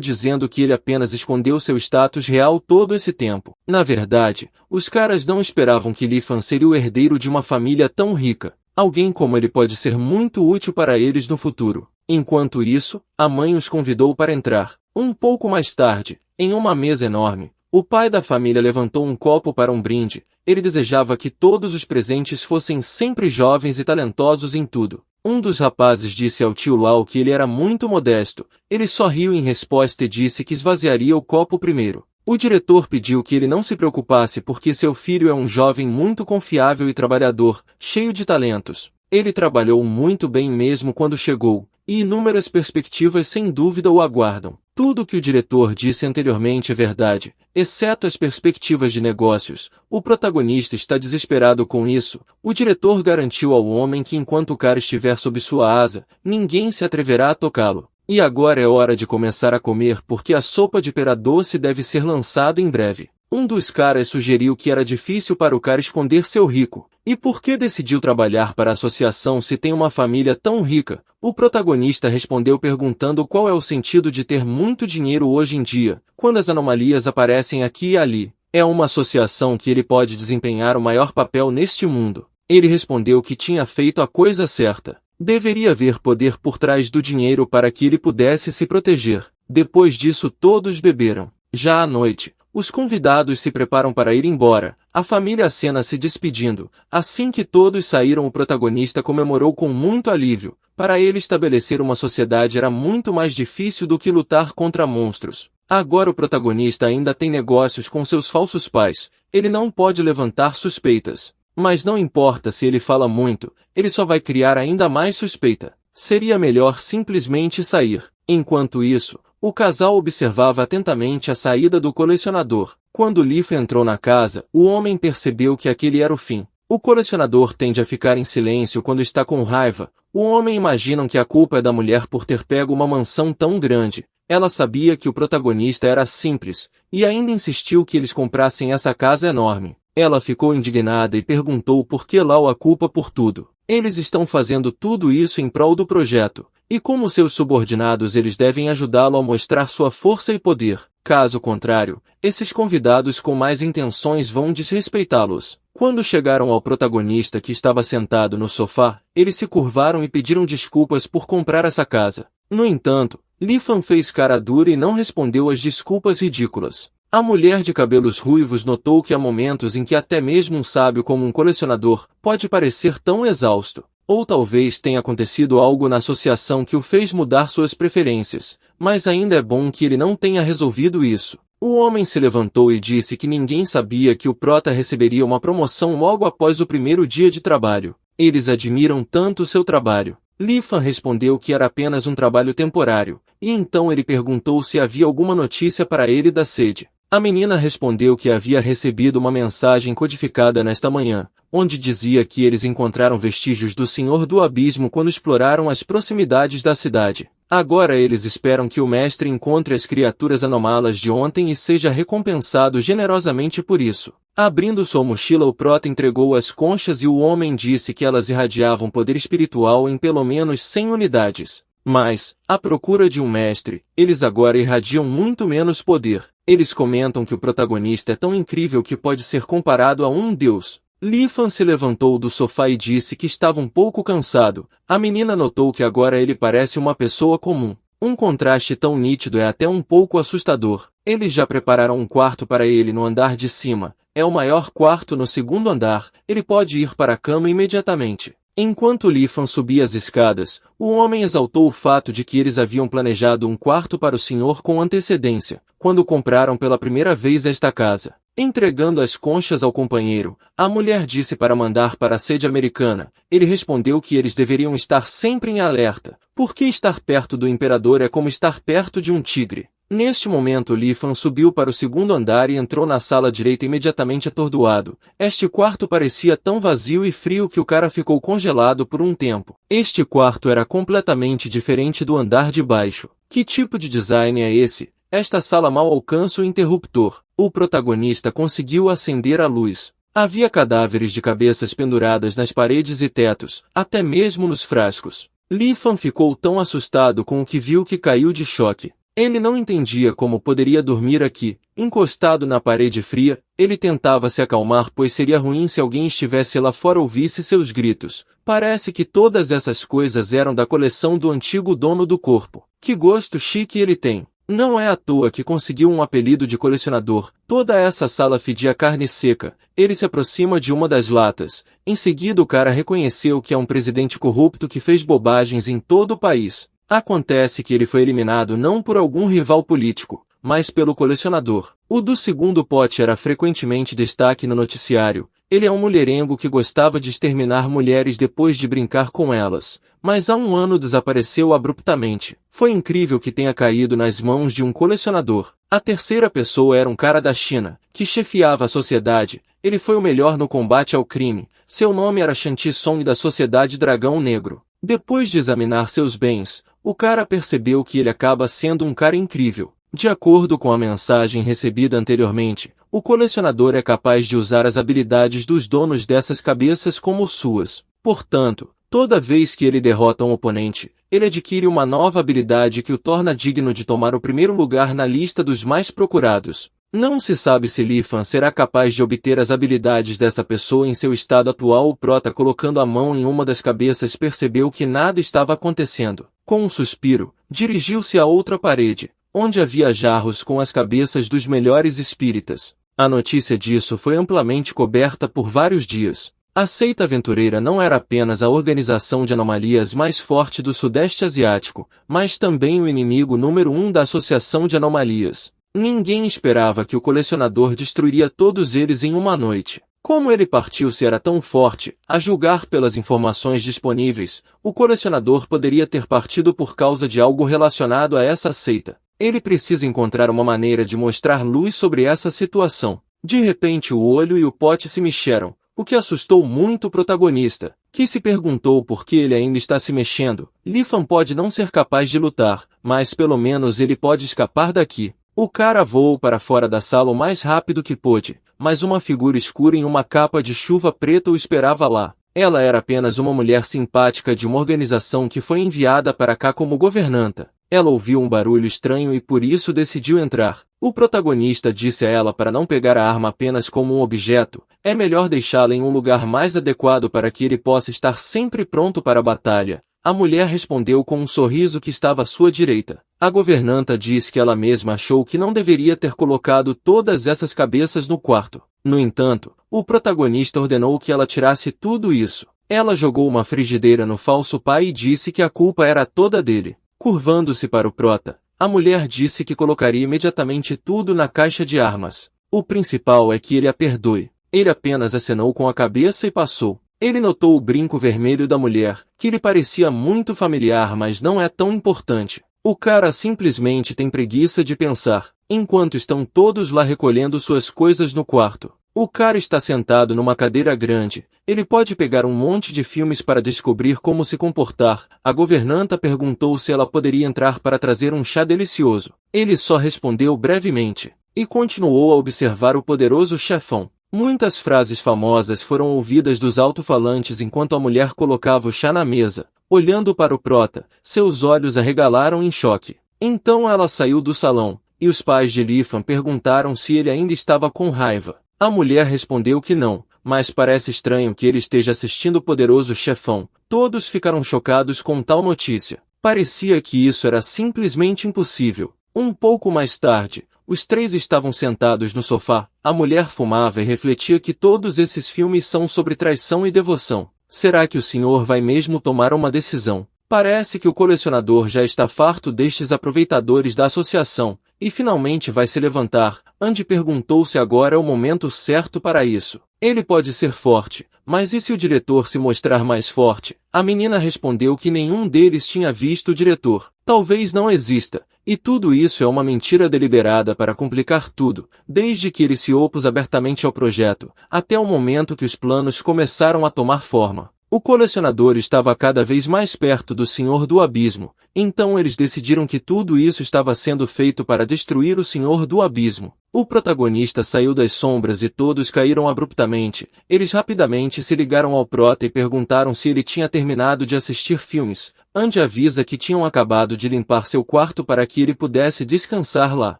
dizendo que ele apenas escondeu seu status real todo esse tempo. Na verdade, os caras não esperavam que Lifan seria o herdeiro de uma família tão rica. Alguém como ele pode ser muito útil para eles no futuro. Enquanto isso, a mãe os convidou para entrar. Um pouco mais tarde, em uma mesa enorme, o pai da família levantou um copo para um brinde. Ele desejava que todos os presentes fossem sempre jovens e talentosos em tudo. Um dos rapazes disse ao tio Lau que ele era muito modesto. Ele só riu em resposta e disse que esvaziaria o copo primeiro. O diretor pediu que ele não se preocupasse porque seu filho é um jovem muito confiável e trabalhador, cheio de talentos. Ele trabalhou muito bem mesmo quando chegou, e inúmeras perspectivas sem dúvida o aguardam. Tudo o que o diretor disse anteriormente é verdade, exceto as perspectivas de negócios. O protagonista está desesperado com isso. O diretor garantiu ao homem que enquanto o cara estiver sob sua asa, ninguém se atreverá a tocá-lo. E agora é hora de começar a comer porque a sopa de pera doce deve ser lançada em breve. Um dos caras sugeriu que era difícil para o cara esconder seu rico. E por que decidiu trabalhar para a associação se tem uma família tão rica? O protagonista respondeu perguntando qual é o sentido de ter muito dinheiro hoje em dia, quando as anomalias aparecem aqui e ali. É uma associação que ele pode desempenhar o maior papel neste mundo. Ele respondeu que tinha feito a coisa certa. Deveria haver poder por trás do dinheiro para que ele pudesse se proteger. Depois disso todos beberam. Já à noite, os convidados se preparam para ir embora. A família acena se despedindo. Assim que todos saíram, o protagonista comemorou com muito alívio. Para ele estabelecer uma sociedade era muito mais difícil do que lutar contra monstros. Agora o protagonista ainda tem negócios com seus falsos pais. Ele não pode levantar suspeitas. Mas não importa se ele fala muito, ele só vai criar ainda mais suspeita. Seria melhor simplesmente sair. Enquanto isso, o casal observava atentamente a saída do colecionador. Quando Leaf entrou na casa, o homem percebeu que aquele era o fim. O colecionador tende a ficar em silêncio quando está com raiva. O homem imagina que a culpa é da mulher por ter pego uma mansão tão grande. Ela sabia que o protagonista era simples, e ainda insistiu que eles comprassem essa casa enorme. Ela ficou indignada e perguntou por que Lau a culpa por tudo. Eles estão fazendo tudo isso em prol do projeto, e como seus subordinados eles devem ajudá-lo a mostrar sua força e poder. Caso contrário, esses convidados com mais intenções vão desrespeitá-los. Quando chegaram ao protagonista que estava sentado no sofá, eles se curvaram e pediram desculpas por comprar essa casa. No entanto, Lifan fez cara dura e não respondeu às desculpas ridículas. A mulher de cabelos ruivos notou que há momentos em que até mesmo um sábio como um colecionador pode parecer tão exausto. Ou talvez tenha acontecido algo na associação que o fez mudar suas preferências, mas ainda é bom que ele não tenha resolvido isso. O homem se levantou e disse que ninguém sabia que o prota receberia uma promoção logo após o primeiro dia de trabalho. Eles admiram tanto seu trabalho. Lifan respondeu que era apenas um trabalho temporário, e então ele perguntou se havia alguma notícia para ele da sede. A menina respondeu que havia recebido uma mensagem codificada nesta manhã, onde dizia que eles encontraram vestígios do Senhor do Abismo quando exploraram as proximidades da cidade. Agora eles esperam que o mestre encontre as criaturas anômalas de ontem e seja recompensado generosamente por isso. Abrindo sua mochila, o prota entregou as conchas e o homem disse que elas irradiavam poder espiritual em pelo menos 100 unidades. Mas, à procura de um mestre, eles agora irradiam muito menos poder. Eles comentam que o protagonista é tão incrível que pode ser comparado a um deus. Lifan se levantou do sofá e disse que estava um pouco cansado. A menina notou que agora ele parece uma pessoa comum. Um contraste tão nítido é até um pouco assustador. Eles já prepararam um quarto para ele no andar de cima. É o maior quarto no segundo andar. Ele pode ir para a cama imediatamente. Enquanto Lifan subia as escadas, o homem exaltou o fato de que eles haviam planejado um quarto para o senhor com antecedência, quando compraram pela primeira vez esta casa. Entregando as conchas ao companheiro, a mulher disse para mandar para a sede americana. Ele respondeu que eles deveriam estar sempre em alerta, porque estar perto do imperador é como estar perto de um tigre. Neste momento Lifan subiu para o segundo andar e entrou na sala direita imediatamente atordoado. Este quarto parecia tão vazio e frio que o cara ficou congelado por um tempo. Este quarto era completamente diferente do andar de baixo. Que tipo de design é esse? Esta sala mal alcança o interruptor. O protagonista conseguiu acender a luz. Havia cadáveres de cabeças penduradas nas paredes e tetos, até mesmo nos frascos. Lifan ficou tão assustado com o que viu que caiu de choque. Ele não entendia como poderia dormir aqui, encostado na parede fria. Ele tentava se acalmar pois seria ruim se alguém estivesse lá fora ouvisse seus gritos. Parece que todas essas coisas eram da coleção do antigo dono do corpo. Que gosto chique ele tem! Não é à toa que conseguiu um apelido de colecionador. Toda essa sala fedia carne seca. Ele se aproxima de uma das latas. Em seguida o cara reconheceu que é um presidente corrupto que fez bobagens em todo o país. Acontece que ele foi eliminado não por algum rival político, mas pelo colecionador. O do segundo pote era frequentemente destaque no noticiário. Ele é um mulherengo que gostava de exterminar mulheres depois de brincar com elas, mas há um ano desapareceu abruptamente. Foi incrível que tenha caído nas mãos de um colecionador. A terceira pessoa era um cara da China, que chefiava a sociedade. Ele foi o melhor no combate ao crime. Seu nome era Shanti Song da Sociedade Dragão Negro. Depois de examinar seus bens, o cara percebeu que ele acaba sendo um cara incrível. De acordo com a mensagem recebida anteriormente, o colecionador é capaz de usar as habilidades dos donos dessas cabeças como suas. Portanto, toda vez que ele derrota um oponente, ele adquire uma nova habilidade que o torna digno de tomar o primeiro lugar na lista dos mais procurados. Não se sabe se Lifan será capaz de obter as habilidades dessa pessoa em seu estado atual. O prota, colocando a mão em uma das cabeças, percebeu que nada estava acontecendo. Com um suspiro, dirigiu-se à outra parede, onde havia jarros com as cabeças dos melhores espíritas. A notícia disso foi amplamente coberta por vários dias. A seita aventureira não era apenas a organização de anomalias mais forte do Sudeste Asiático, mas também o inimigo número 1 da Associação de Anomalias. Ninguém esperava que o colecionador destruiria todos eles em uma noite. Como ele partiu se era tão forte, a julgar pelas informações disponíveis, o colecionador poderia ter partido por causa de algo relacionado a essa seita. Ele precisa encontrar uma maneira de mostrar luz sobre essa situação. De repente o olho e o pote se mexeram, o que assustou muito o protagonista, que se perguntou por que ele ainda está se mexendo. Lifan pode não ser capaz de lutar, mas pelo menos ele pode escapar daqui. O cara voou para fora da sala o mais rápido que pôde, mas uma figura escura em uma capa de chuva preta o esperava lá. Ela era apenas uma mulher simpática de uma organização que foi enviada para cá como governanta. Ela ouviu um barulho estranho e por isso decidiu entrar. O protagonista disse a ela para não pegar a arma apenas como um objeto, é melhor deixá-la em um lugar mais adequado para que ele possa estar sempre pronto para a batalha. A mulher respondeu com um sorriso que estava à sua direita. A governanta disse que ela mesma achou que não deveria ter colocado todas essas cabeças no quarto. No entanto, o protagonista ordenou que ela tirasse tudo isso. Ela jogou uma frigideira no falso pai e disse que a culpa era toda dele. Curvando-se para o prota, a mulher disse que colocaria imediatamente tudo na caixa de armas. O principal é que ele a perdoe. Ele apenas acenou com a cabeça e passou. Ele notou o brinco vermelho da mulher, que lhe parecia muito familiar, mas não é tão importante. O cara simplesmente tem preguiça de pensar, enquanto estão todos lá recolhendo suas coisas no quarto. O cara está sentado numa cadeira grande. Ele pode pegar um monte de filmes para descobrir como se comportar. A governanta perguntou se ela poderia entrar para trazer um chá delicioso. Ele só respondeu brevemente, e continuou a observar o poderoso chefão. Muitas frases famosas foram ouvidas dos alto-falantes enquanto a mulher colocava o chá na mesa. Olhando para o prota, seus olhos arregalaram em choque. Então ela saiu do salão, e os pais de Lifan perguntaram se ele ainda estava com raiva. A mulher respondeu que não, mas parece estranho que ele esteja assistindo o poderoso chefão. Todos ficaram chocados com tal notícia. Parecia que isso era simplesmente impossível. Um pouco mais tarde, os três estavam sentados no sofá. A mulher fumava e refletia que todos esses filmes são sobre traição e devoção. Será que o senhor vai mesmo tomar uma decisão? Parece que o colecionador já está farto destes aproveitadores da associação, e finalmente vai se levantar. Andy perguntou se agora é o momento certo para isso. Ele pode ser forte, mas e se o diretor se mostrar mais forte? A menina respondeu que nenhum deles tinha visto o diretor. Talvez não exista. E tudo isso é uma mentira deliberada para complicar tudo, desde que ele se opôs abertamente ao projeto, até o momento que os planos começaram a tomar forma. O colecionador estava cada vez mais perto do Senhor do Abismo, então eles decidiram que tudo isso estava sendo feito para destruir o Senhor do Abismo. O protagonista saiu das sombras e todos caíram abruptamente. Eles rapidamente se ligaram ao prota e perguntaram se ele tinha terminado de assistir filmes. Andy avisa que tinham acabado de limpar seu quarto para que ele pudesse descansar lá.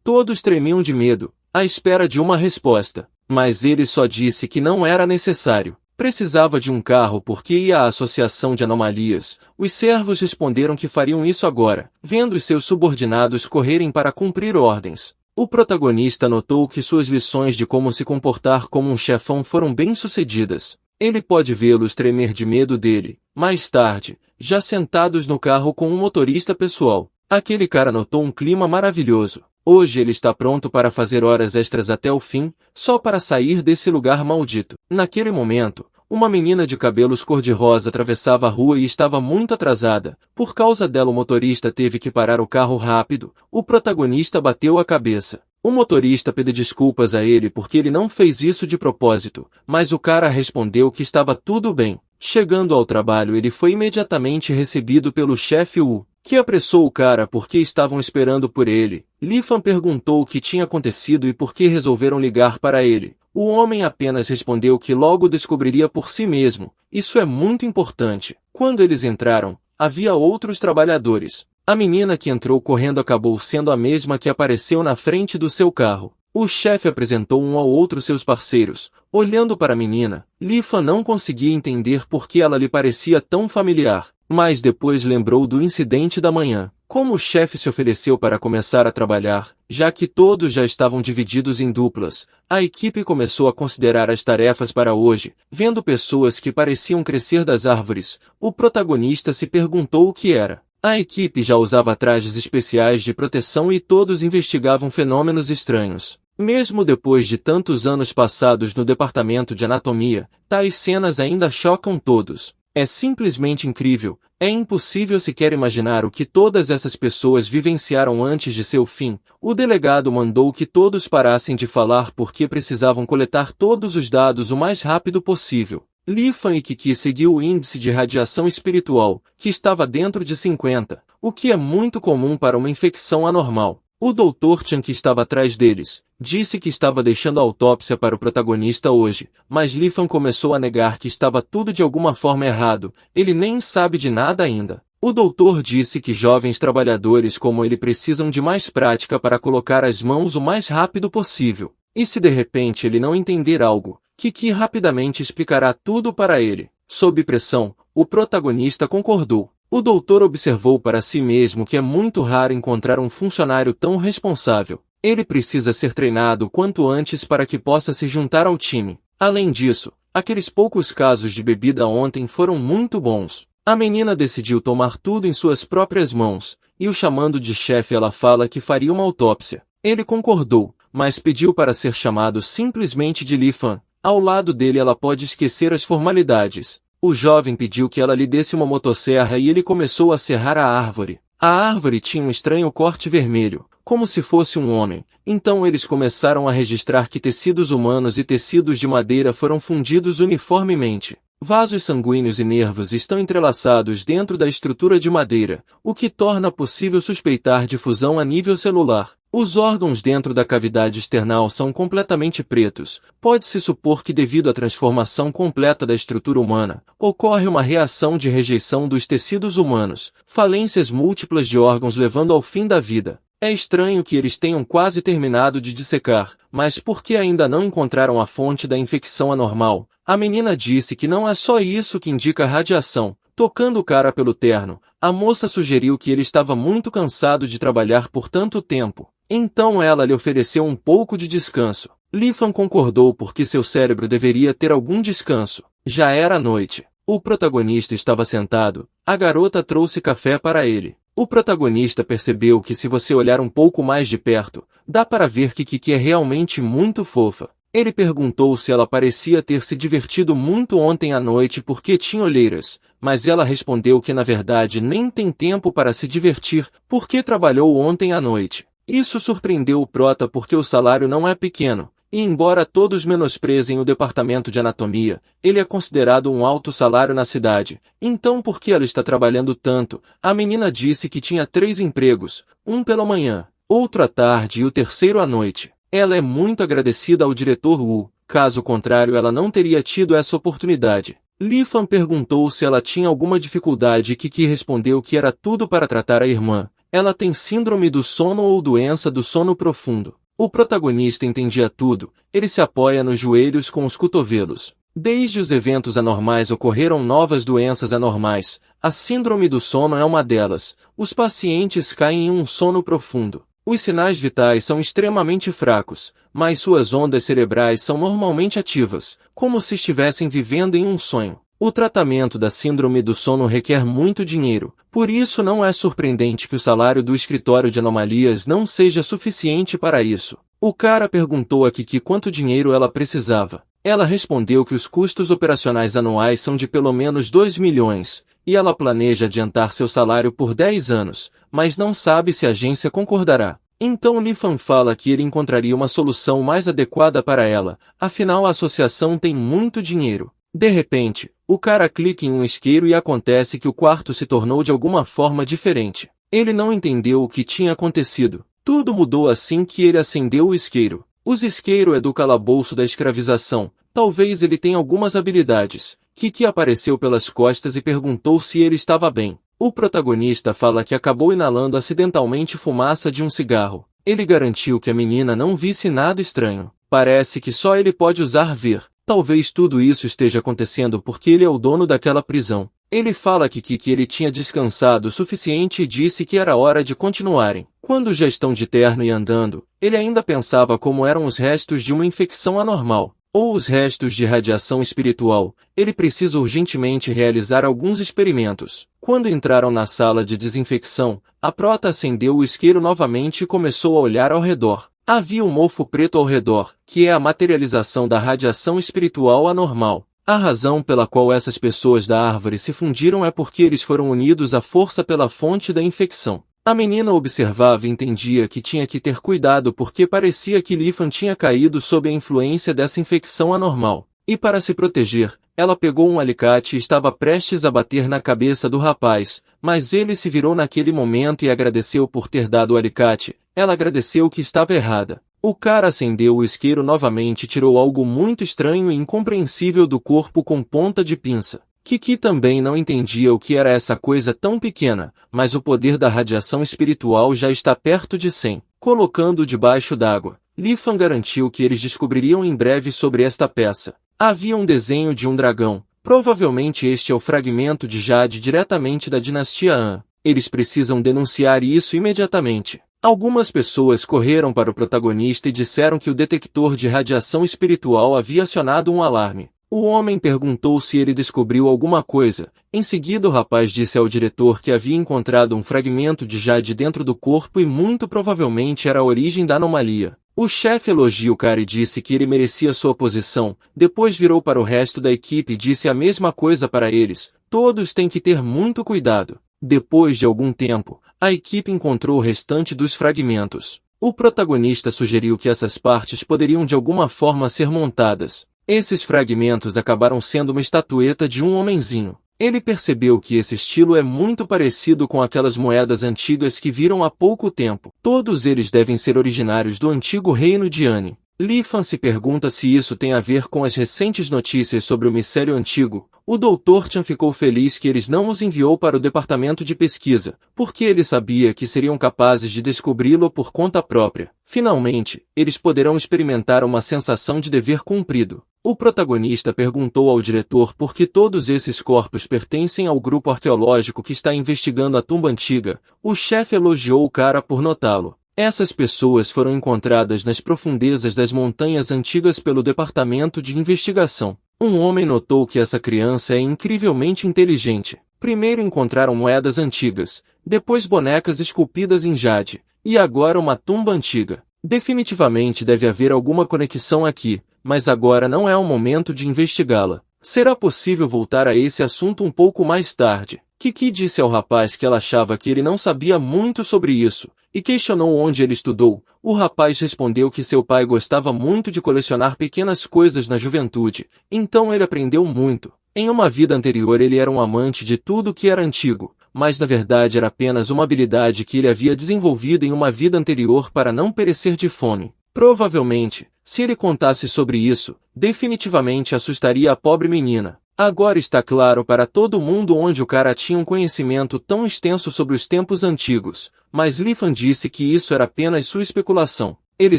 Todos tremiam de medo, à espera de uma resposta. Mas ele só disse que não era necessário. Precisava de um carro porque ia à Associação de Anomalias. Os servos responderam que fariam isso agora, vendo os seus subordinados correrem para cumprir ordens. O protagonista notou que suas lições de como se comportar como um chefão foram bem-sucedidas. Ele pode vê-los tremer de medo dele. Mais tarde, já sentados no carro com um motorista pessoal, aquele cara notou um clima maravilhoso. Hoje ele está pronto para fazer horas extras até o fim, só para sair desse lugar maldito. Naquele momento, uma menina de cabelos cor-de-rosa atravessava a rua e estava muito atrasada. Por causa dela o motorista teve que parar o carro rápido. O protagonista bateu a cabeça. O motorista pediu desculpas a ele porque ele não fez isso de propósito, mas o cara respondeu que estava tudo bem. Chegando ao trabalho ele foi imediatamente recebido pelo chefe Wu. que apressou o cara porque estavam esperando por ele. Li-Fan perguntou o que tinha acontecido e por que resolveram ligar para ele. O homem apenas respondeu que logo descobriria por si mesmo. Isso é muito importante. Quando eles entraram, havia outros trabalhadores. A menina que entrou correndo acabou sendo a mesma que apareceu na frente do seu carro. O chefe apresentou um ao outro seus parceiros. Olhando para a menina, Li-Fan não conseguia entender por que ela lhe parecia tão familiar, mas depois lembrou do incidente da manhã. Como o chefe se ofereceu para começar a trabalhar, já que todos já estavam divididos em duplas, a equipe começou a considerar as tarefas para hoje. Vendo pessoas que pareciam crescer das árvores, o protagonista se perguntou o que era. A equipe já usava trajes especiais de proteção e todos investigavam fenômenos estranhos. Mesmo depois de tantos anos passados no departamento de anatomia, tais cenas ainda chocam todos. É simplesmente incrível, é impossível sequer imaginar o que todas essas pessoas vivenciaram antes de seu fim. O delegado mandou que todos parassem de falar porque precisavam coletar todos os dados o mais rápido possível. Li-Fan e Kiki seguiu o índice de radiação espiritual, que estava dentro de 50, o que é muito comum para uma infecção anormal. O Dr. Chan, que estava atrás deles, disse que estava deixando a autópsia para o protagonista hoje, mas Li-Fan começou a negar que estava tudo de alguma forma errado. Ele nem sabe de nada ainda. O doutor disse que jovens trabalhadores como ele precisam de mais prática para colocar as mãos o mais rápido possível. E se de repente ele não entender algo, Kiki rapidamente explicará tudo para ele. Sob pressão, o protagonista concordou. O doutor observou para si mesmo que é muito raro encontrar um funcionário tão responsável. Ele precisa ser treinado o quanto antes para que possa se juntar ao time. Além disso, aqueles poucos casos de bebida ontem foram muito bons. A menina decidiu tomar tudo em suas próprias mãos, e o chamando de chefe ela fala que faria uma autópsia. Ele concordou, mas pediu para ser chamado simplesmente de Li-Fan. Ao lado dele ela pode esquecer as formalidades. O jovem pediu que ela lhe desse uma motosserra e ele começou a serrar a árvore. A árvore tinha um estranho corte vermelho, como se fosse um homem. Então eles começaram a registrar que tecidos humanos e tecidos de madeira foram fundidos uniformemente. Vasos sanguíneos e nervos estão entrelaçados dentro da estrutura de madeira, o que torna possível suspeitar de fusão a nível celular. Os órgãos dentro da cavidade external são completamente pretos. Pode-se supor que devido à transformação completa da estrutura humana, ocorre uma reação de rejeição dos tecidos humanos, falências múltiplas de órgãos levando ao fim da vida. É estranho que eles tenham quase terminado de dissecar, mas por que ainda não encontraram a fonte da infecção anormal? A menina disse que não é só isso que indica radiação. Tocando o cara pelo terno, a moça sugeriu que ele estava muito cansado de trabalhar por tanto tempo. Então ela lhe ofereceu um pouco de descanso. Li-Fan concordou porque seu cérebro deveria ter algum descanso. Já era noite. O protagonista estava sentado. A garota trouxe café para ele. O protagonista percebeu que se você olhar um pouco mais de perto, dá para ver que Kiki é realmente muito fofa. Ele perguntou se ela parecia ter se divertido muito ontem à noite porque tinha olheiras, mas ela respondeu que na verdade nem tem tempo para se divertir porque trabalhou ontem à noite. Isso surpreendeu o prota porque o salário não é pequeno, e embora todos menosprezem o departamento de anatomia, ele é considerado um alto salário na cidade. Então por que ela está trabalhando tanto? A menina disse que tinha 3 empregos, um pela manhã, outro à tarde e o terceiro à noite. Ela é muito agradecida ao diretor Wu, caso contrário ela não teria tido essa oportunidade. Li-Fan perguntou se ela tinha alguma dificuldade e Kiki respondeu que era tudo para tratar a irmã. Ela tem síndrome do sono ou doença do sono profundo. O protagonista entendia tudo, ele se apoia nos joelhos com os cotovelos. Desde os eventos anormais ocorreram novas doenças anormais. A síndrome do sono é uma delas. Os pacientes caem em um sono profundo. Os sinais vitais são extremamente fracos, mas suas ondas cerebrais são normalmente ativas, como se estivessem vivendo em um sonho. O tratamento da síndrome do sono requer muito dinheiro, por isso não é surpreendente que o salário do escritório de anomalias não seja suficiente para isso. O cara perguntou a Kiki quanto dinheiro ela precisava. Ela respondeu que os custos operacionais anuais são de pelo menos 2 milhões, e ela planeja adiantar seu salário por 10 anos, mas não sabe se a agência concordará. Então Li-Fan fala que ele encontraria uma solução mais adequada para ela, afinal a associação tem muito dinheiro. De repente, o cara clica em um isqueiro e acontece que o quarto se tornou de alguma forma diferente. Ele não entendeu o que tinha acontecido. Tudo mudou assim que ele acendeu o isqueiro. O isqueiro é do calabouço da escravização. Talvez ele tenha algumas habilidades. Kiki apareceu pelas costas e perguntou se ele estava bem. O protagonista fala que acabou inalando acidentalmente fumaça de um cigarro. Ele garantiu que a menina não visse nada estranho. Parece que só ele pode usar ver. Talvez tudo isso esteja acontecendo porque ele é o dono daquela prisão. Ele fala que ele tinha descansado o suficiente e disse que era hora de continuarem. Quando já estão de terno e andando, ele ainda pensava como eram os restos de uma infecção anormal, ou os restos de radiação espiritual. Ele precisa urgentemente realizar alguns experimentos. Quando entraram na sala de desinfecção, a prota acendeu o isqueiro novamente e começou a olhar ao redor. Havia um mofo preto ao redor, que é a materialização da radiação espiritual anormal. A razão pela qual essas pessoas da árvore se fundiram é porque eles foram unidos à força pela fonte da infecção. A menina observava e entendia que tinha que ter cuidado porque parecia que Lifan tinha caído sob a influência dessa infecção anormal. E para se proteger, ela pegou um alicate e estava prestes a bater na cabeça do rapaz, mas ele se virou naquele momento e agradeceu por ter dado o alicate. Ela agradeceu que estava errada. O cara acendeu o isqueiro novamente e tirou algo muito estranho e incompreensível do corpo com ponta de pinça. Kiki também não entendia o que era essa coisa tão pequena, mas o poder da radiação espiritual já está perto de 100. Colocando-o debaixo d'água, Lifan garantiu que eles descobririam em breve sobre esta peça. Havia um desenho de um dragão. Provavelmente este é o fragmento de Jade diretamente da dinastia Han. Eles precisam denunciar isso imediatamente. Algumas pessoas correram para o protagonista e disseram que o detector de radiação espiritual havia acionado um alarme. O homem perguntou se ele descobriu alguma coisa. Em seguida o rapaz disse ao diretor que havia encontrado um fragmento de Jade dentro do corpo e muito provavelmente era a origem da anomalia. O chefe elogiou o cara e disse que ele merecia sua posição. Depois virou para o resto da equipe e disse a mesma coisa para eles. Todos têm que ter muito cuidado. Depois de algum tempo, a equipe encontrou o restante dos fragmentos. O protagonista sugeriu que essas partes poderiam de alguma forma ser montadas. Esses fragmentos acabaram sendo uma estatueta de um homenzinho. Ele percebeu que esse estilo é muito parecido com aquelas moedas antigas que viram há pouco tempo. Todos eles devem ser originários do antigo reino de Ani. Lifan se pergunta se isso tem a ver com as recentes notícias sobre o mistério antigo. O Dr. Chan ficou feliz que eles não os enviou para o departamento de pesquisa, porque ele sabia que seriam capazes de descobri-lo por conta própria. Finalmente, eles poderão experimentar uma sensação de dever cumprido. O protagonista perguntou ao diretor por que todos esses corpos pertencem ao grupo arqueológico que está investigando a tumba antiga. O chefe elogiou o cara por notá-lo. Essas pessoas foram encontradas nas profundezas das montanhas antigas pelo departamento de investigação. Um homem notou que essa criança é incrivelmente inteligente. Primeiro encontraram moedas antigas, depois bonecas esculpidas em jade, e agora uma tumba antiga. Definitivamente deve haver alguma conexão aqui, mas agora não é o momento de investigá-la. Será possível voltar a esse assunto um pouco mais tarde. Kiki disse ao rapaz que ela achava que ele não sabia muito sobre isso, e questionou onde ele estudou. O rapaz respondeu que seu pai gostava muito de colecionar pequenas coisas na juventude, então ele aprendeu muito. Em uma vida anterior ele era um amante de tudo que era antigo, mas na verdade era apenas uma habilidade que ele havia desenvolvido em uma vida anterior para não perecer de fome. Provavelmente, se ele contasse sobre isso, definitivamente assustaria a pobre menina. Agora está claro para todo mundo onde o cara tinha um conhecimento tão extenso sobre os tempos antigos, mas Lifan disse que isso era apenas sua especulação. Ele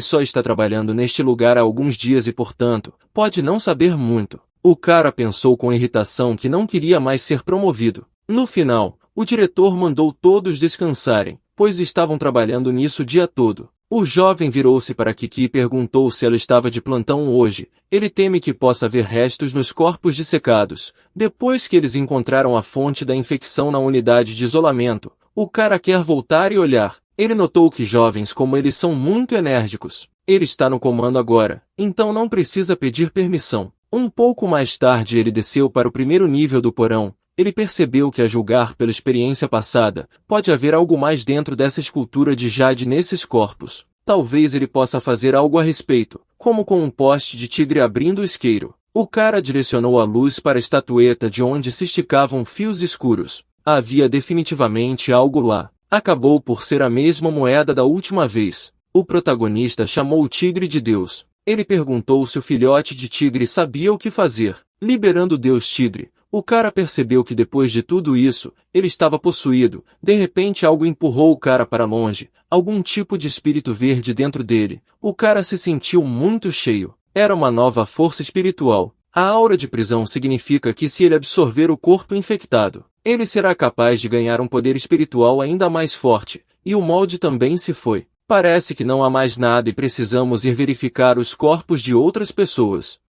só está trabalhando neste lugar há alguns dias e, portanto, pode não saber muito. O cara pensou com irritação que não queria mais ser promovido. No final, o diretor mandou todos descansarem, pois estavam trabalhando nisso o dia todo. O jovem virou-se para Kiki e perguntou se ela estava de plantão hoje. Ele teme que possa haver restos nos corpos dissecados. Depois que eles encontraram a fonte da infecção na unidade de isolamento, o cara quer voltar e olhar. Ele notou que jovens como eles são muito enérgicos. Ele está no comando agora, então não precisa pedir permissão. Um pouco mais tarde ele desceu para o primeiro nível do porão. Ele percebeu que, a julgar pela experiência passada, pode haver algo mais dentro dessa escultura de jade nesses corpos. Talvez ele possa fazer algo a respeito, como com um poste de tigre abrindo o isqueiro. O cara direcionou a luz para a estatueta de onde se esticavam fios escuros. Havia definitivamente algo lá. Acabou por ser a mesma moeda da última vez. O protagonista chamou o tigre de Deus. Ele perguntou se o filhote de tigre sabia o que fazer. Liberando o Deus Tigre, o cara percebeu que depois de tudo isso, ele estava possuído. De repente algo empurrou o cara para longe, algum tipo de espírito verde dentro dele. O cara se sentiu muito cheio. Era uma nova força espiritual. A aura de prisão significa que se ele absorver o corpo infectado, ele será capaz de ganhar um poder espiritual ainda mais forte. E o molde também se foi. Parece que não há mais nada e precisamos ir verificar os corpos de outras pessoas.